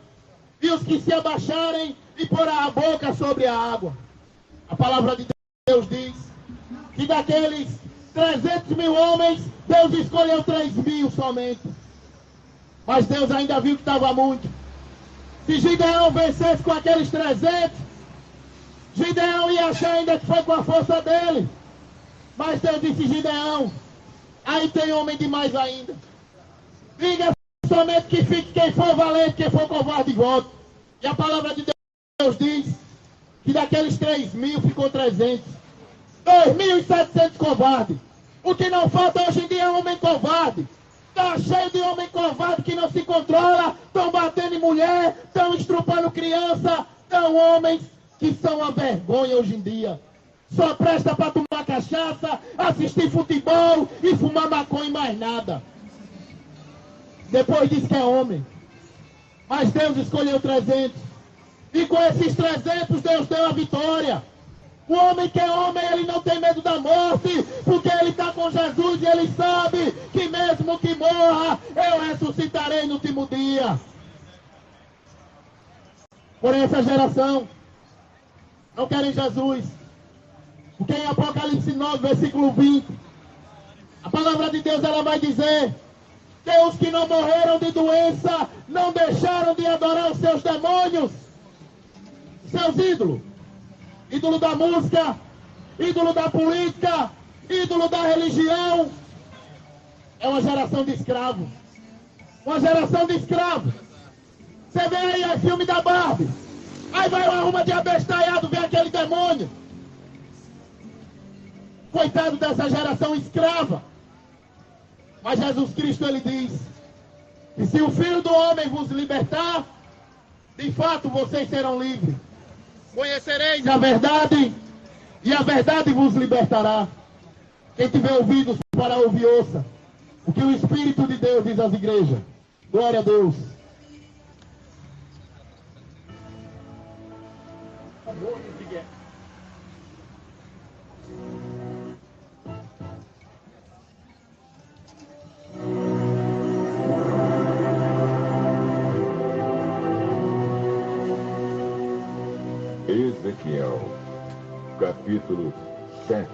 e os que se abaixarem e porá a boca sobre a água. A palavra de Deus diz que daqueles 300 mil homens, Deus escolheu 3 mil somente. Mas Deus ainda viu que estava muito. Se Gideão vencesse com aqueles 300, Gideão ia achar ainda que foi com a força dele. Mas Deus disse: Gideão, aí tem homem demais ainda. Diga somente que fique quem for valente, quem for covarde volte. E a palavra de Deus diz que daqueles 3 mil ficou 300. 2.700 covardes. O que não falta hoje em dia é homem covarde. Está cheio de homem covarde que não se controla. Estão batendo em mulher, estão estrupando criança. Estão homens que são uma vergonha hoje em dia. Só presta para tomar cachaça, assistir futebol e fumar maconha e mais nada. Depois diz que é homem. Mas Deus escolheu 300. E com esses 300 Deus deu a vitória. O homem que é homem, ele não tem medo da morte, porque ele está com Jesus e ele sabe que mesmo que morra, eu ressuscitarei no último dia. Porém, essa geração não querem Jesus. Porque em Apocalipse 9, versículo 20, a palavra de Deus ela vai dizer que os que não morreram de doença não deixaram de adorar os seus demônios, seus ídolos. Ídolo da música, ídolo da política, ídolo da religião. É uma geração de escravos. Uma geração de escravos. Você vê aí o filme da Barbie. Aí vai uma arruma de abestalhado ver aquele demônio. Coitado dessa geração escrava. Mas Jesus Cristo ele diz que se o Filho do Homem vos libertar, de fato vocês serão livres. Conhecereis a verdade, e a verdade vos libertará. Quem tiver ouvidos para ouvir, ouça o que o Espírito de Deus diz às igrejas. Glória a Deus. Ezequiel, capítulo 7.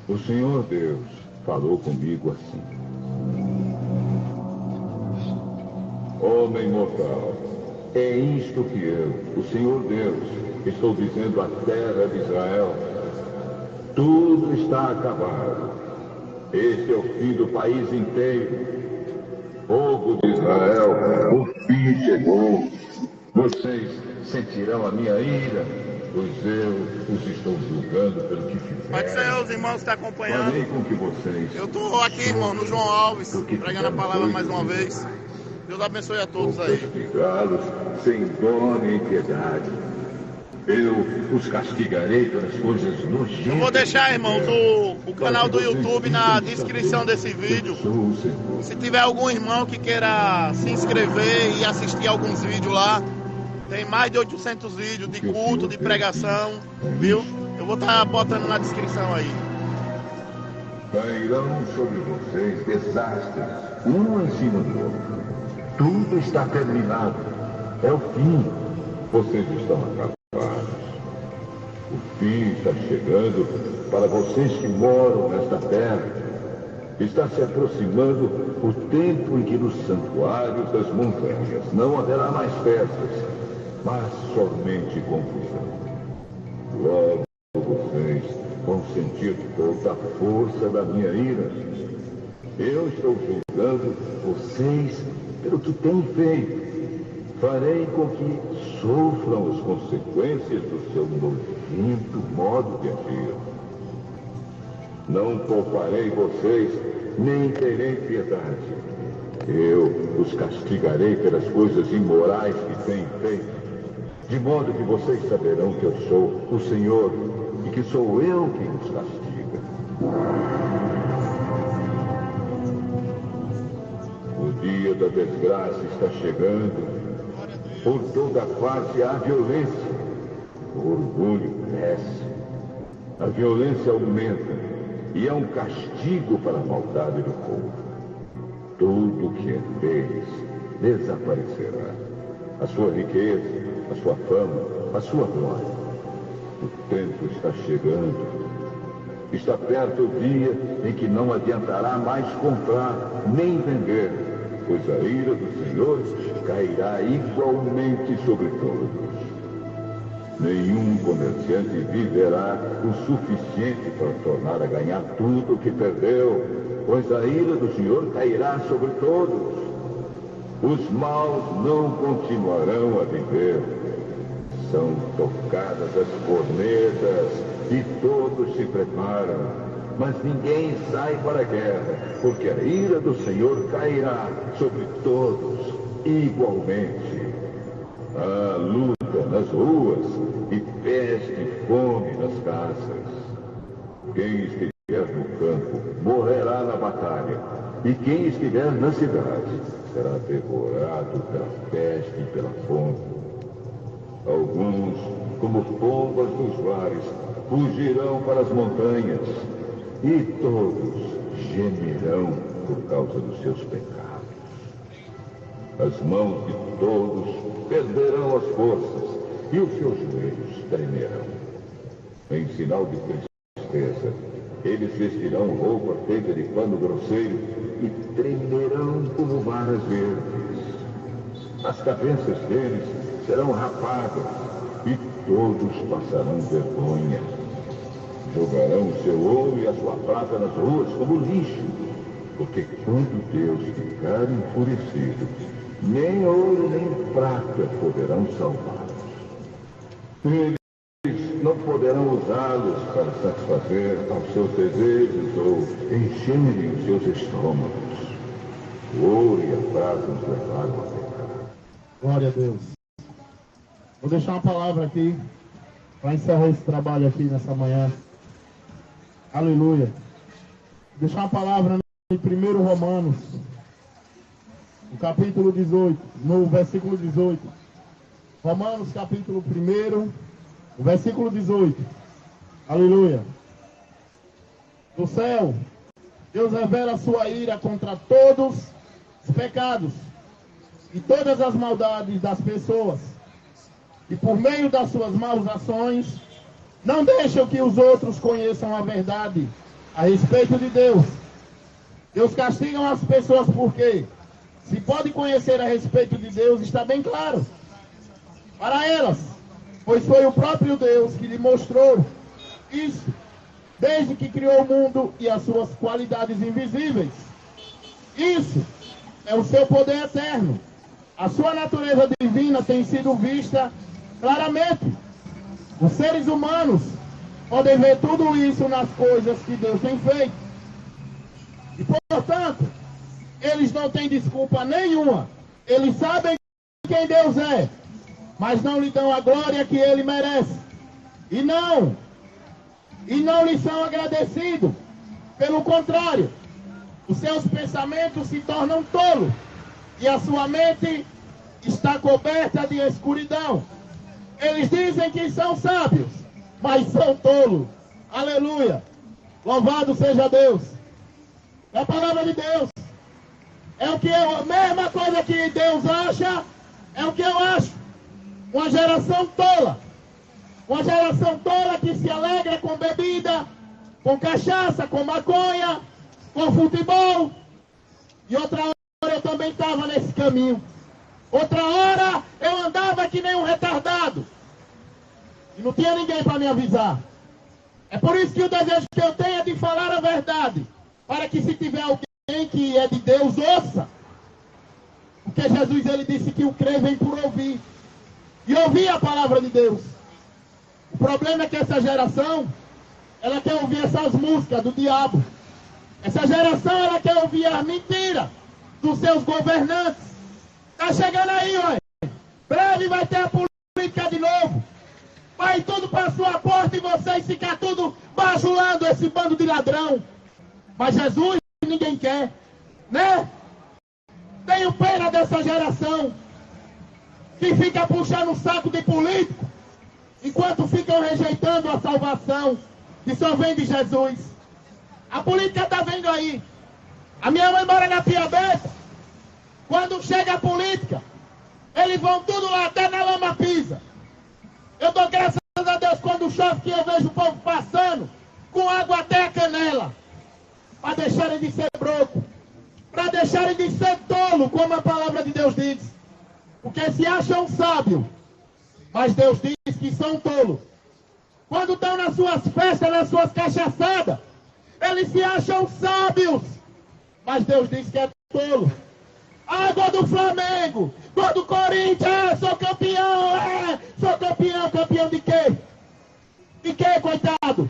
O Senhor Deus falou comigo assim: homem mortal, é isto que eu, o Senhor Deus, estou dizendo à terra de Israel: tudo está acabado. Este é o fim do país inteiro. Povo de Israel, o fim chegou. Vocês sentirão a minha ira, pois eu os estou julgando pelo que fizeram. Pode ser os irmãos que estão acompanhando. Falei com que vocês. Eu estou aqui, irmão, no João Alves, pregando a palavra mais uma vez. Deus abençoe a todos aí. Castigá-los sem dó nem piedade. Eu os castigarei pelas coisas nojentas. Eu vou deixar, irmãos, o canal do YouTube na descrição desse vídeo. Se tiver algum irmão que queira se inscrever e assistir alguns vídeos lá, tem mais de 800 vídeos de culto, de pregação, viu? Eu vou estar botando na descrição aí. Cairão sobre vocês desastres, um em cima do outro. Tudo está terminado. É o fim. Vocês estão acabados. O fim está chegando para vocês que moram nesta terra. Está se aproximando o tempo em que nos santuários das montanhas não haverá mais festas, mas somente confusão. Logo vocês vão sentir toda a força da minha ira. Eu estou julgando vocês pelo que têm feito. Farei com que sofram as consequências do seu nojento modo de agir. Não pouparei vocês, nem terei piedade. Eu os castigarei pelas coisas imorais que têm feito, de modo que vocês saberão que eu sou o Senhor e que sou eu quem os castiga. O dia da desgraça está chegando. Por toda parte há violência. O orgulho cresce. A violência aumenta. E é um castigo para a maldade do povo. Tudo que é deles desaparecerá. A sua riqueza, a sua fama, a sua glória. O tempo está chegando. Está perto o dia em que não adiantará mais comprar nem vender, pois a ira do Senhor cairá igualmente sobre todos. Nenhum comerciante viverá o suficiente para tornar a ganhar tudo o que perdeu, pois a ira do Senhor cairá sobre todos. Os maus não continuarão a viver. São tocadas as cornetas e todos se preparam, mas ninguém sai para a guerra, porque a ira do Senhor cairá sobre todos igualmente. Há luta nas ruas e peste e fome nas casas. Quem estiver no campo morrerá na batalha, e quem estiver na cidade será devorado pela peste e pela fome. Alguns, como pombas dos mares, fugirão para as montanhas, e todos gemerão por causa dos seus pecados. As mãos de todos perderão as forças, e os seus joelhos tremerão. Em sinal de tristeza, eles vestirão roupa feita de pano grosseiro e tremerão como varas verdes. As cabeças deles serão rapadas e todos passarão vergonha. Jogarão o seu ouro e a sua prata nas ruas como lixo, porque quando Deus ficar enfurecido, nem ouro nem prata poderão salvá-los. Eles não poderão usá-los para satisfazer aos seus desejos ou encherem os seus estômagos. O ouro e a prata nos levaram a pecar. Glória a Deus. Vou deixar uma palavra aqui para encerrar esse trabalho aqui nessa manhã. Aleluia. Vou deixar uma palavra em 1 Romanos, no capítulo 18, no versículo 18. Romanos, capítulo 1, o versículo 18. Aleluia. Do céu, Deus revela a sua ira contra todos os pecados e todas as maldades das pessoas. E por meio das suas maus ações, não deixam que os outros conheçam a verdade a respeito de Deus. Deus castiga as pessoas porque, se pode conhecer a respeito de Deus, está bem claro para elas, pois foi o próprio Deus que lhe mostrou isso, desde que criou o mundo e as suas qualidades invisíveis. Isso é o seu poder eterno. A sua natureza divina tem sido vista claramente. Os seres humanos podem ver tudo isso nas coisas que Deus tem feito. E, portanto, eles não têm desculpa nenhuma. Eles sabem quem Deus é. mas não lhe dão a glória que ele merece. E não lhe são agradecidos. Pelo contrário, os seus pensamentos se tornam tolos e a sua mente está coberta de escuridão. Eles dizem que são sábios, mas são tolos. Aleluia! Louvado seja Deus! É a palavra de Deus. É o que a mesma coisa que Deus acha, é o que eu acho. Uma geração tola. Uma geração tola que se alegra com bebida, com cachaça, com maconha, com futebol. E outra hora eu também estava nesse caminho. Outra hora eu andava que nem um retardado. E não tinha ninguém para me avisar. É por isso que o desejo que eu tenho é de falar a verdade. Para que se tiver alguém que é de Deus, ouça. Porque Jesus ele disse que o crer vem por ouvir. E ouvir a palavra de Deus. O problema é que essa geração, ela quer ouvir essas músicas do diabo. Essa geração, ela quer ouvir as mentiras dos seus governantes. Tá chegando aí, olha. Breve vai ter a política de novo. Vai tudo para sua porta e vocês ficar tudo bajulando esse bando de ladrão. Mas Jesus ninguém quer, né? Tenho pena dessa geração que fica puxando o saco de político, enquanto ficam rejeitando a salvação que só vem de Jesus. A política está vendo aí. A minha mãe mora na Piabeta. Quando chega a política, eles vão tudo lá, até na lama pisa. Eu dou graças a Deus quando chove que eu vejo o povo passando com água até a canela. Para deixarem de ser broco. Para deixarem de ser tolo, como a palavra de Deus diz. Porque se acham sábios, mas Deus diz que são tolos. Quando estão nas suas festas, nas suas cachaçadas, eles se acham sábios, mas Deus diz que é tolo. Ah, gol do Flamengo, gol do Corinthians, sou campeão, sou campeão, campeão de quê? De quê, coitado?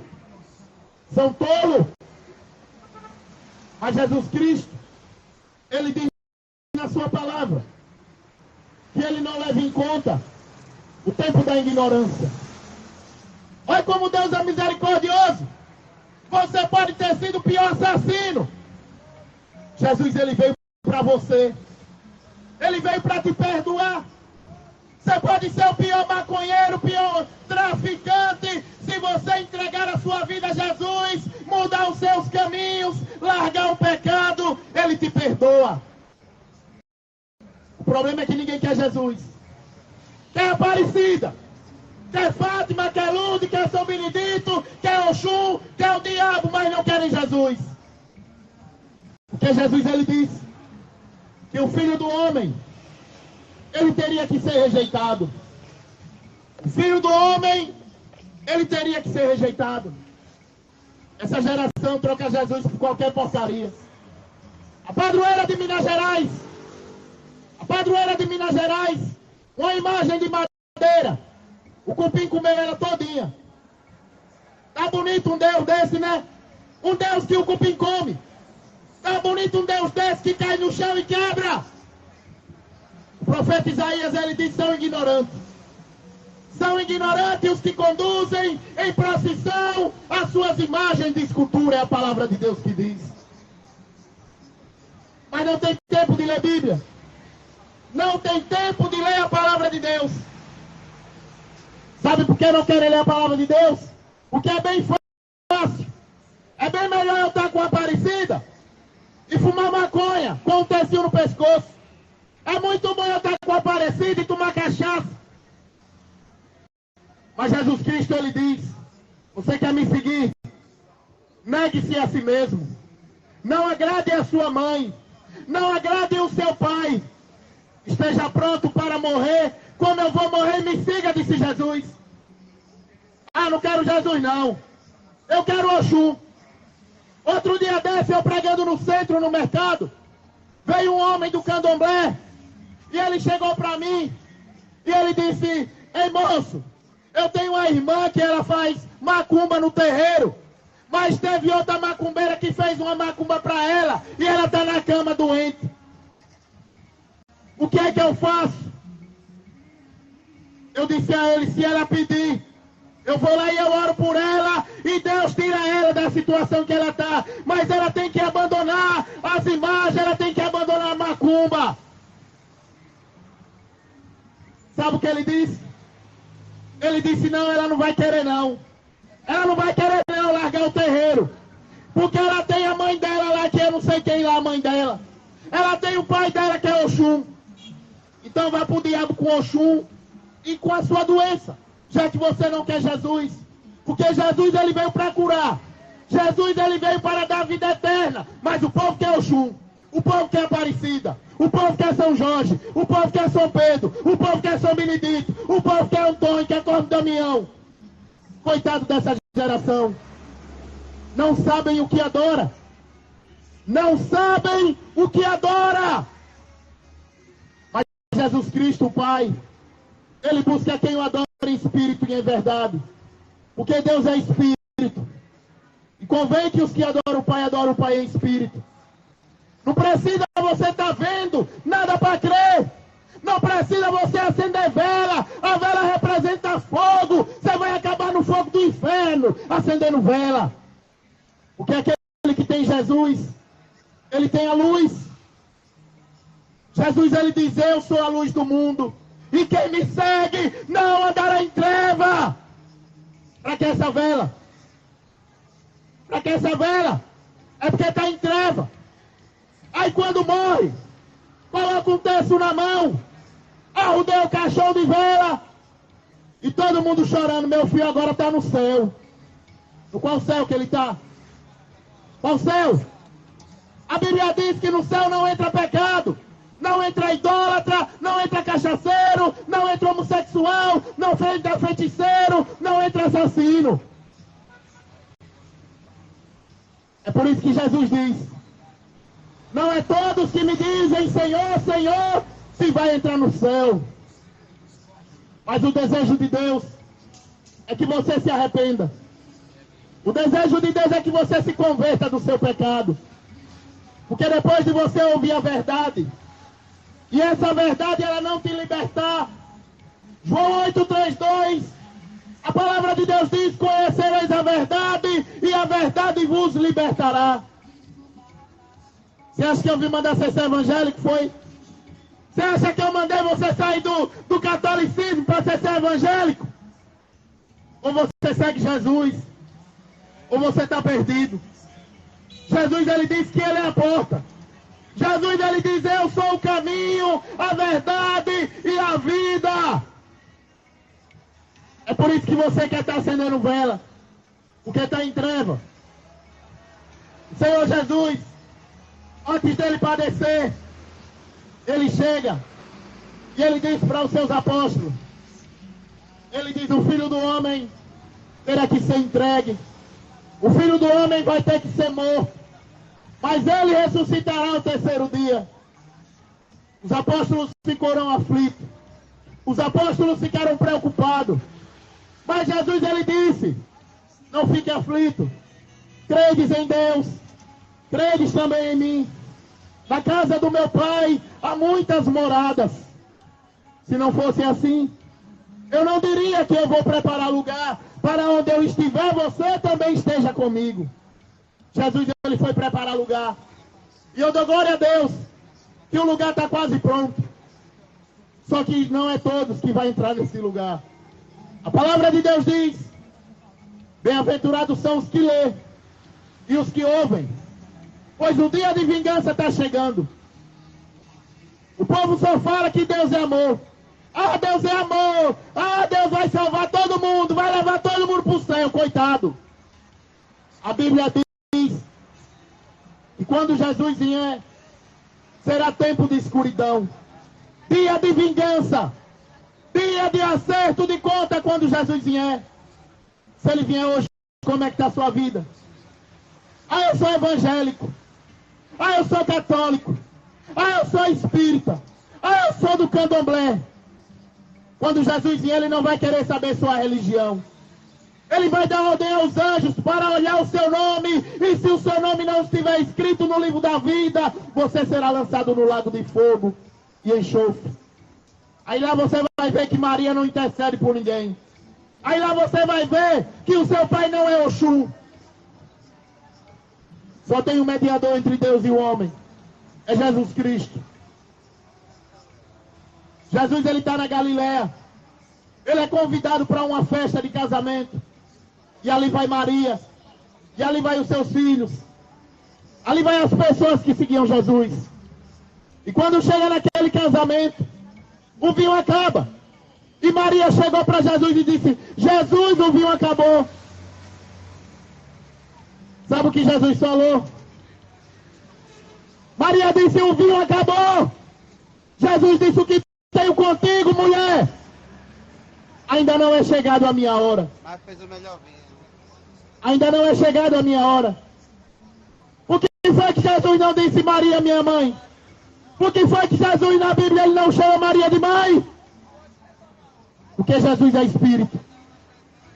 São tolos. Mas Jesus Cristo, ele diz na sua palavra, que ele não leva em conta o tempo da ignorância. Olha como Deus é misericordioso. Você pode ter sido o pior assassino. Jesus, ele veio para você. Ele veio para te perdoar. Você pode ser o pior maconheiro, o pior traficante. Se você entregar a sua vida a Jesus, mudar os seus caminhos, largar o pecado, ele te perdoa. O problema é que ninguém quer Jesus. Quer Aparecida, quer Fátima, quer Lourdes, quer São Benedito, quer Oxum, quer o diabo, mas não querem Jesus. Porque Jesus, ele disse que o Filho do Homem, ele teria que ser rejeitado. O Filho do Homem, ele teria que ser rejeitado. Essa geração troca Jesus por qualquer porcaria. A padroeira de Minas Gerais, uma imagem de madeira, o cupim comeu ela todinha. Tá bonito um Deus desse, né? Um Deus que o cupim come. Tá bonito um Deus desse que cai no chão e quebra. O profeta Isaías, ele diz, são ignorantes. São ignorantes os que conduzem em procissão as suas imagens de escultura, é a palavra de Deus que diz. Mas não tem tempo de ler Bíblia. Não tem tempo de ler a palavra de Deus. Sabe por que não querem ler a palavra de Deus? Porque é bem fácil. É bem melhor eu estar com a Aparecida e fumar maconha com um tecinho no pescoço. É muito bom eu estar com a Aparecida e tomar cachaça. Mas Jesus Cristo, ele diz, você quer me seguir? Negue-se a si mesmo. Não agrade a sua mãe. Não agrade o seu pai. Esteja pronto para morrer. Como eu vou morrer, me siga, disse Jesus. Ah, não quero Jesus não. Eu quero Oxum. Outro dia desse, eu pregando no centro, no mercado, veio um homem do candomblé, e ele chegou para mim, e ele disse, ei moço, eu tenho uma irmã que ela faz macumba no terreiro, mas teve outra macumbeira que fez uma macumba para ela, e ela está na cama doente. O que é que eu faço? Eu disse a ele, se ela pedir, eu vou lá e eu oro por ela e Deus tira ela da situação que ela está. Mas ela tem que abandonar as imagens, ela tem que abandonar a macumba. Sabe o que ele disse? Ele disse, não, ela não vai querer não. Ela não vai querer não largar o terreiro. Porque ela tem a mãe dela lá, que eu não sei quem lá, a mãe dela. Ela tem o pai dela, que é Oxum. Então vai pro diabo com Oxum e com a sua doença. Já que você não quer Jesus. Porque Jesus, ele veio para curar. Jesus, ele veio para dar vida eterna. Mas o povo quer Oxum. O povo quer Aparecida. O povo quer São Jorge. O povo quer São Pedro. O povo quer São Benedito. O povo quer Antônio, quer Corno Damião. Coitado dessa geração. Não sabem o que adora. Não sabem o que adora. Mas Jesus Cristo, o Pai, ele busca quem o adora em espírito e em verdade. Porque Deus é espírito. E convém que os que adoram o Pai adorem o Pai em espírito. Não precisa você estar vendo nada para crer. Não precisa você acender vela. A vela representa fogo. Você vai acabar no fogo do inferno acendendo vela. Porque aquele que tem Jesus, ele tem a luz. Jesus, ele diz, eu sou a luz do mundo. E quem me segue não andará em treva. Para que essa vela? Para que essa vela? É porque está em treva. Aí quando morre, coloca um terço na mão, arrudei o caixão de vela, e todo mundo chorando, meu filho agora está no céu. No qual céu que ele está? Qual céu? A Bíblia diz que no céu não entra pecado, não entra idólatra, não entra cachaceiro, não entra homossexual, não entra feiticeiro, não entra assassino. É por isso que Jesus diz, não é todos que me dizem Senhor, Senhor, se vai entrar no céu. Mas o desejo de Deus é que você se arrependa. O desejo de Deus é que você se converta do seu pecado. Porque depois de você ouvir a verdade, e essa verdade ela não te libertar, João 8,32, a palavra de Deus diz, conhecereis a verdade, e a verdade vos libertará. Você acha que eu vim mandar você ser evangélico? Foi? Você acha que eu mandei você sair do catolicismo para você ser evangélico? Ou você segue Jesus? Ou você está perdido? Jesus, ele diz que ele é a porta. Jesus, ele diz, eu sou o caminho, a verdade e a vida. É por isso que você quer estar acendendo vela. Porque está em treva. O Senhor Jesus, antes dele padecer, ele chega e ele diz para os seus apóstolos, ele diz, o Filho do Homem terá que ser entregue, o Filho do Homem vai ter que ser morto, mas ele ressuscitará ao terceiro dia. Os apóstolos ficaram aflitos, os apóstolos ficaram preocupados, mas Jesus, ele disse, não fique aflito, credes em Deus, credes também em mim. Na casa do meu pai há muitas moradas. Se não fosse assim, eu não diria que eu vou preparar lugar para onde eu estiver, você também esteja comigo. Jesus, ele foi preparar lugar. E eu dou glória a Deus que o lugar está quase pronto. Só que não é todos que vão entrar nesse lugar. A palavra de Deus diz, bem-aventurados são os que lêem e os que ouvem, pois o dia de vingança está chegando. O povo só fala que Deus é amor. Ah, Deus é amor. Ah, Deus vai salvar todo mundo, vai levar todo mundo para o céu, coitado. A Bíblia diz que quando Jesus vier, será tempo de escuridão, dia de vingança, dia de acerto de conta quando Jesus vier. Se ele vier hoje, como é que está a sua vida? Ah, eu sou evangélico. Ah, eu sou católico. Ah, eu sou espírita. Ah, eu sou do candomblé. Quando Jesus vier, ele não vai querer saber sua religião. Ele vai dar ordem aos anjos para olhar o seu nome. E se o seu nome não estiver escrito no livro da vida, você será lançado no lago de fogo e enxofre. Aí lá você vai ver que Maria não intercede por ninguém. Aí lá você vai ver que o seu pai não é Oxum. Só tem um mediador entre Deus e o homem. É Jesus Cristo. Jesus, ele está na Galileia. Ele é convidado para uma festa de casamento. E ali vai Maria. E ali vai os seus filhos. Ali vai as pessoas que seguiam Jesus. E quando chega naquele casamento, o vinho acaba. E Maria chegou para Jesus e disse: Jesus, o vinho acabou. Sabe o que Jesus falou? Maria disse: o vinho acabou. Jesus disse: o que tenho contigo, mulher? Ainda não é chegado a minha hora. Mas fez o melhor vinho. Ainda não é chegado a minha hora. Por que foi que Jesus não disse Maria, minha mãe? Por que foi que Jesus na Bíblia ele não chama Maria de mãe? Porque Jesus é Espírito.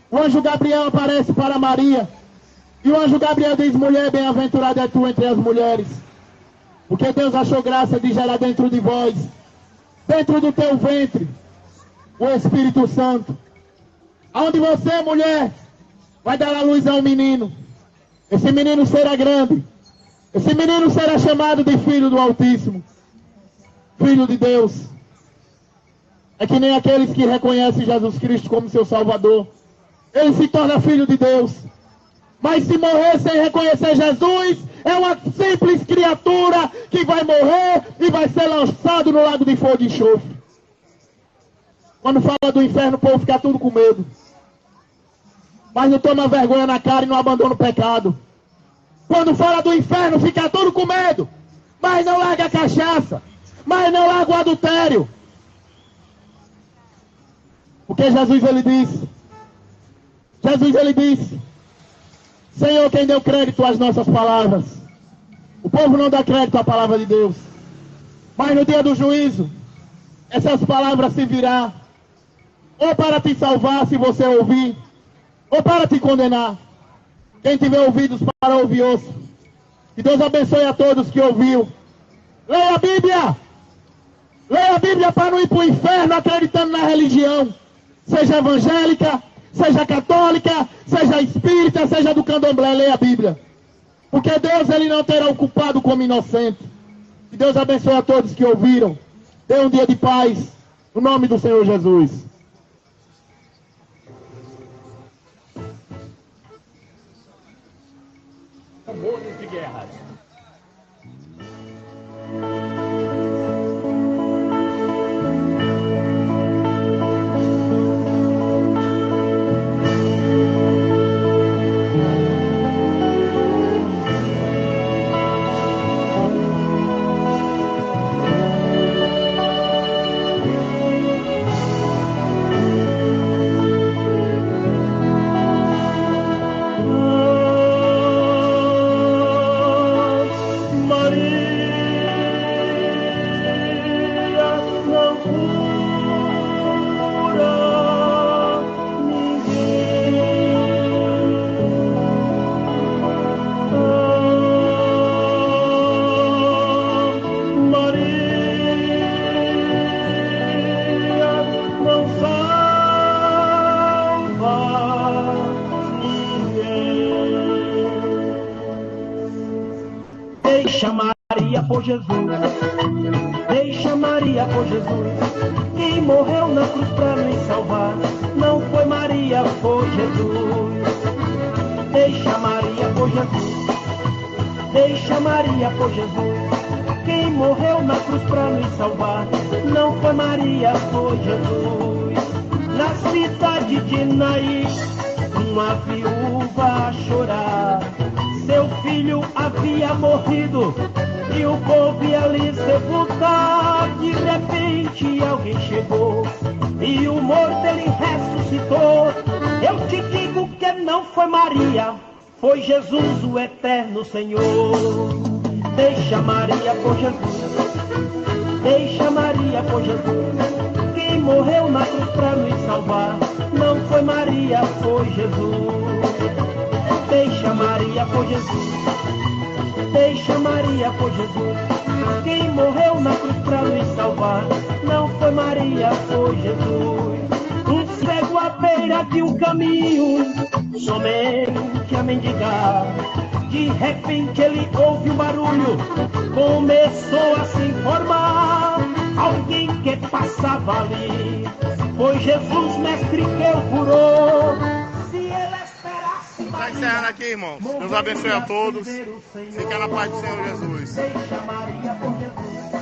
O anjo Gabriel aparece para Maria. E o anjo Gabriel diz: mulher, bem-aventurada é tu entre as mulheres. Porque Deus achou graça de gerar dentro de vós, dentro do teu ventre, o Espírito Santo. Aonde você, mulher, vai dar a luz a um menino. Esse menino será grande. Esse menino será chamado de Filho do Altíssimo. Filho de Deus. É que nem aqueles que reconhecem Jesus Cristo como seu Salvador. Ele se torna Filho de Deus. Mas se morrer sem reconhecer Jesus, é uma simples criatura que vai morrer e vai ser lançado no lago de fogo e enxofre. Quando fala do inferno, o povo fica tudo com medo. Mas não toma vergonha na cara e não abandona o pecado. Quando fala do inferno, fica tudo com medo. Mas não larga a cachaça. Mas não larga o adultério. Porque Jesus, ele disse. Jesus, ele disse: Senhor, quem deu crédito às nossas palavras? O povo não dá crédito à palavra de Deus. Mas no dia do juízo, essas palavras se virá ou para te salvar, se você ouvir, ou para te condenar. Quem tiver ouvidos para ouvir, ouça. Que Deus abençoe a todos que ouviu. Leia a Bíblia. Leia a Bíblia para não ir para o inferno acreditando na religião. Seja evangélica, seja católica, seja espírita, seja do candomblé. Leia a Bíblia. Porque Deus, ele não terá o culpado como inocente. Que Deus abençoe a todos que ouviram. Dê um dia de paz. No nome do Senhor Jesus. Rumores de guerras. Deixa Maria por Jesus, deixa Maria por Jesus. Quem morreu na cruz pra nos salvar não foi Maria, foi Jesus. Deixa Maria por Jesus, deixa Maria por Jesus. Quem morreu na cruz pra nos salvar não foi Maria, foi Jesus. Na cidade de Naí, uma viúva a chorar. Seu filho havia morrido e o povo ia lhe sepultar. De repente alguém chegou e o morto ele ressuscitou. Eu te digo que não foi Maria, foi Jesus, o eterno Senhor. Deixa Maria por Jesus, deixa Maria por Jesus. Quem morreu na cruz pra nos salvar não foi Maria, foi Jesus. Deixa Maria por Jesus, deixa Maria por Jesus. Quem morreu na cruz pra nos salvar não foi Maria, foi Jesus. beira de um caminho, somente a mendigar. De repente ele ouve um barulho, começou a se informar. Alguém que passava ali, foi Jesus, mestre, que o curou. Se ele esperasse... Está encerrando aqui, irmãos. Deus abençoe a todos. Fica na paz do Senhor Jesus. Deixa Maria por Jesus.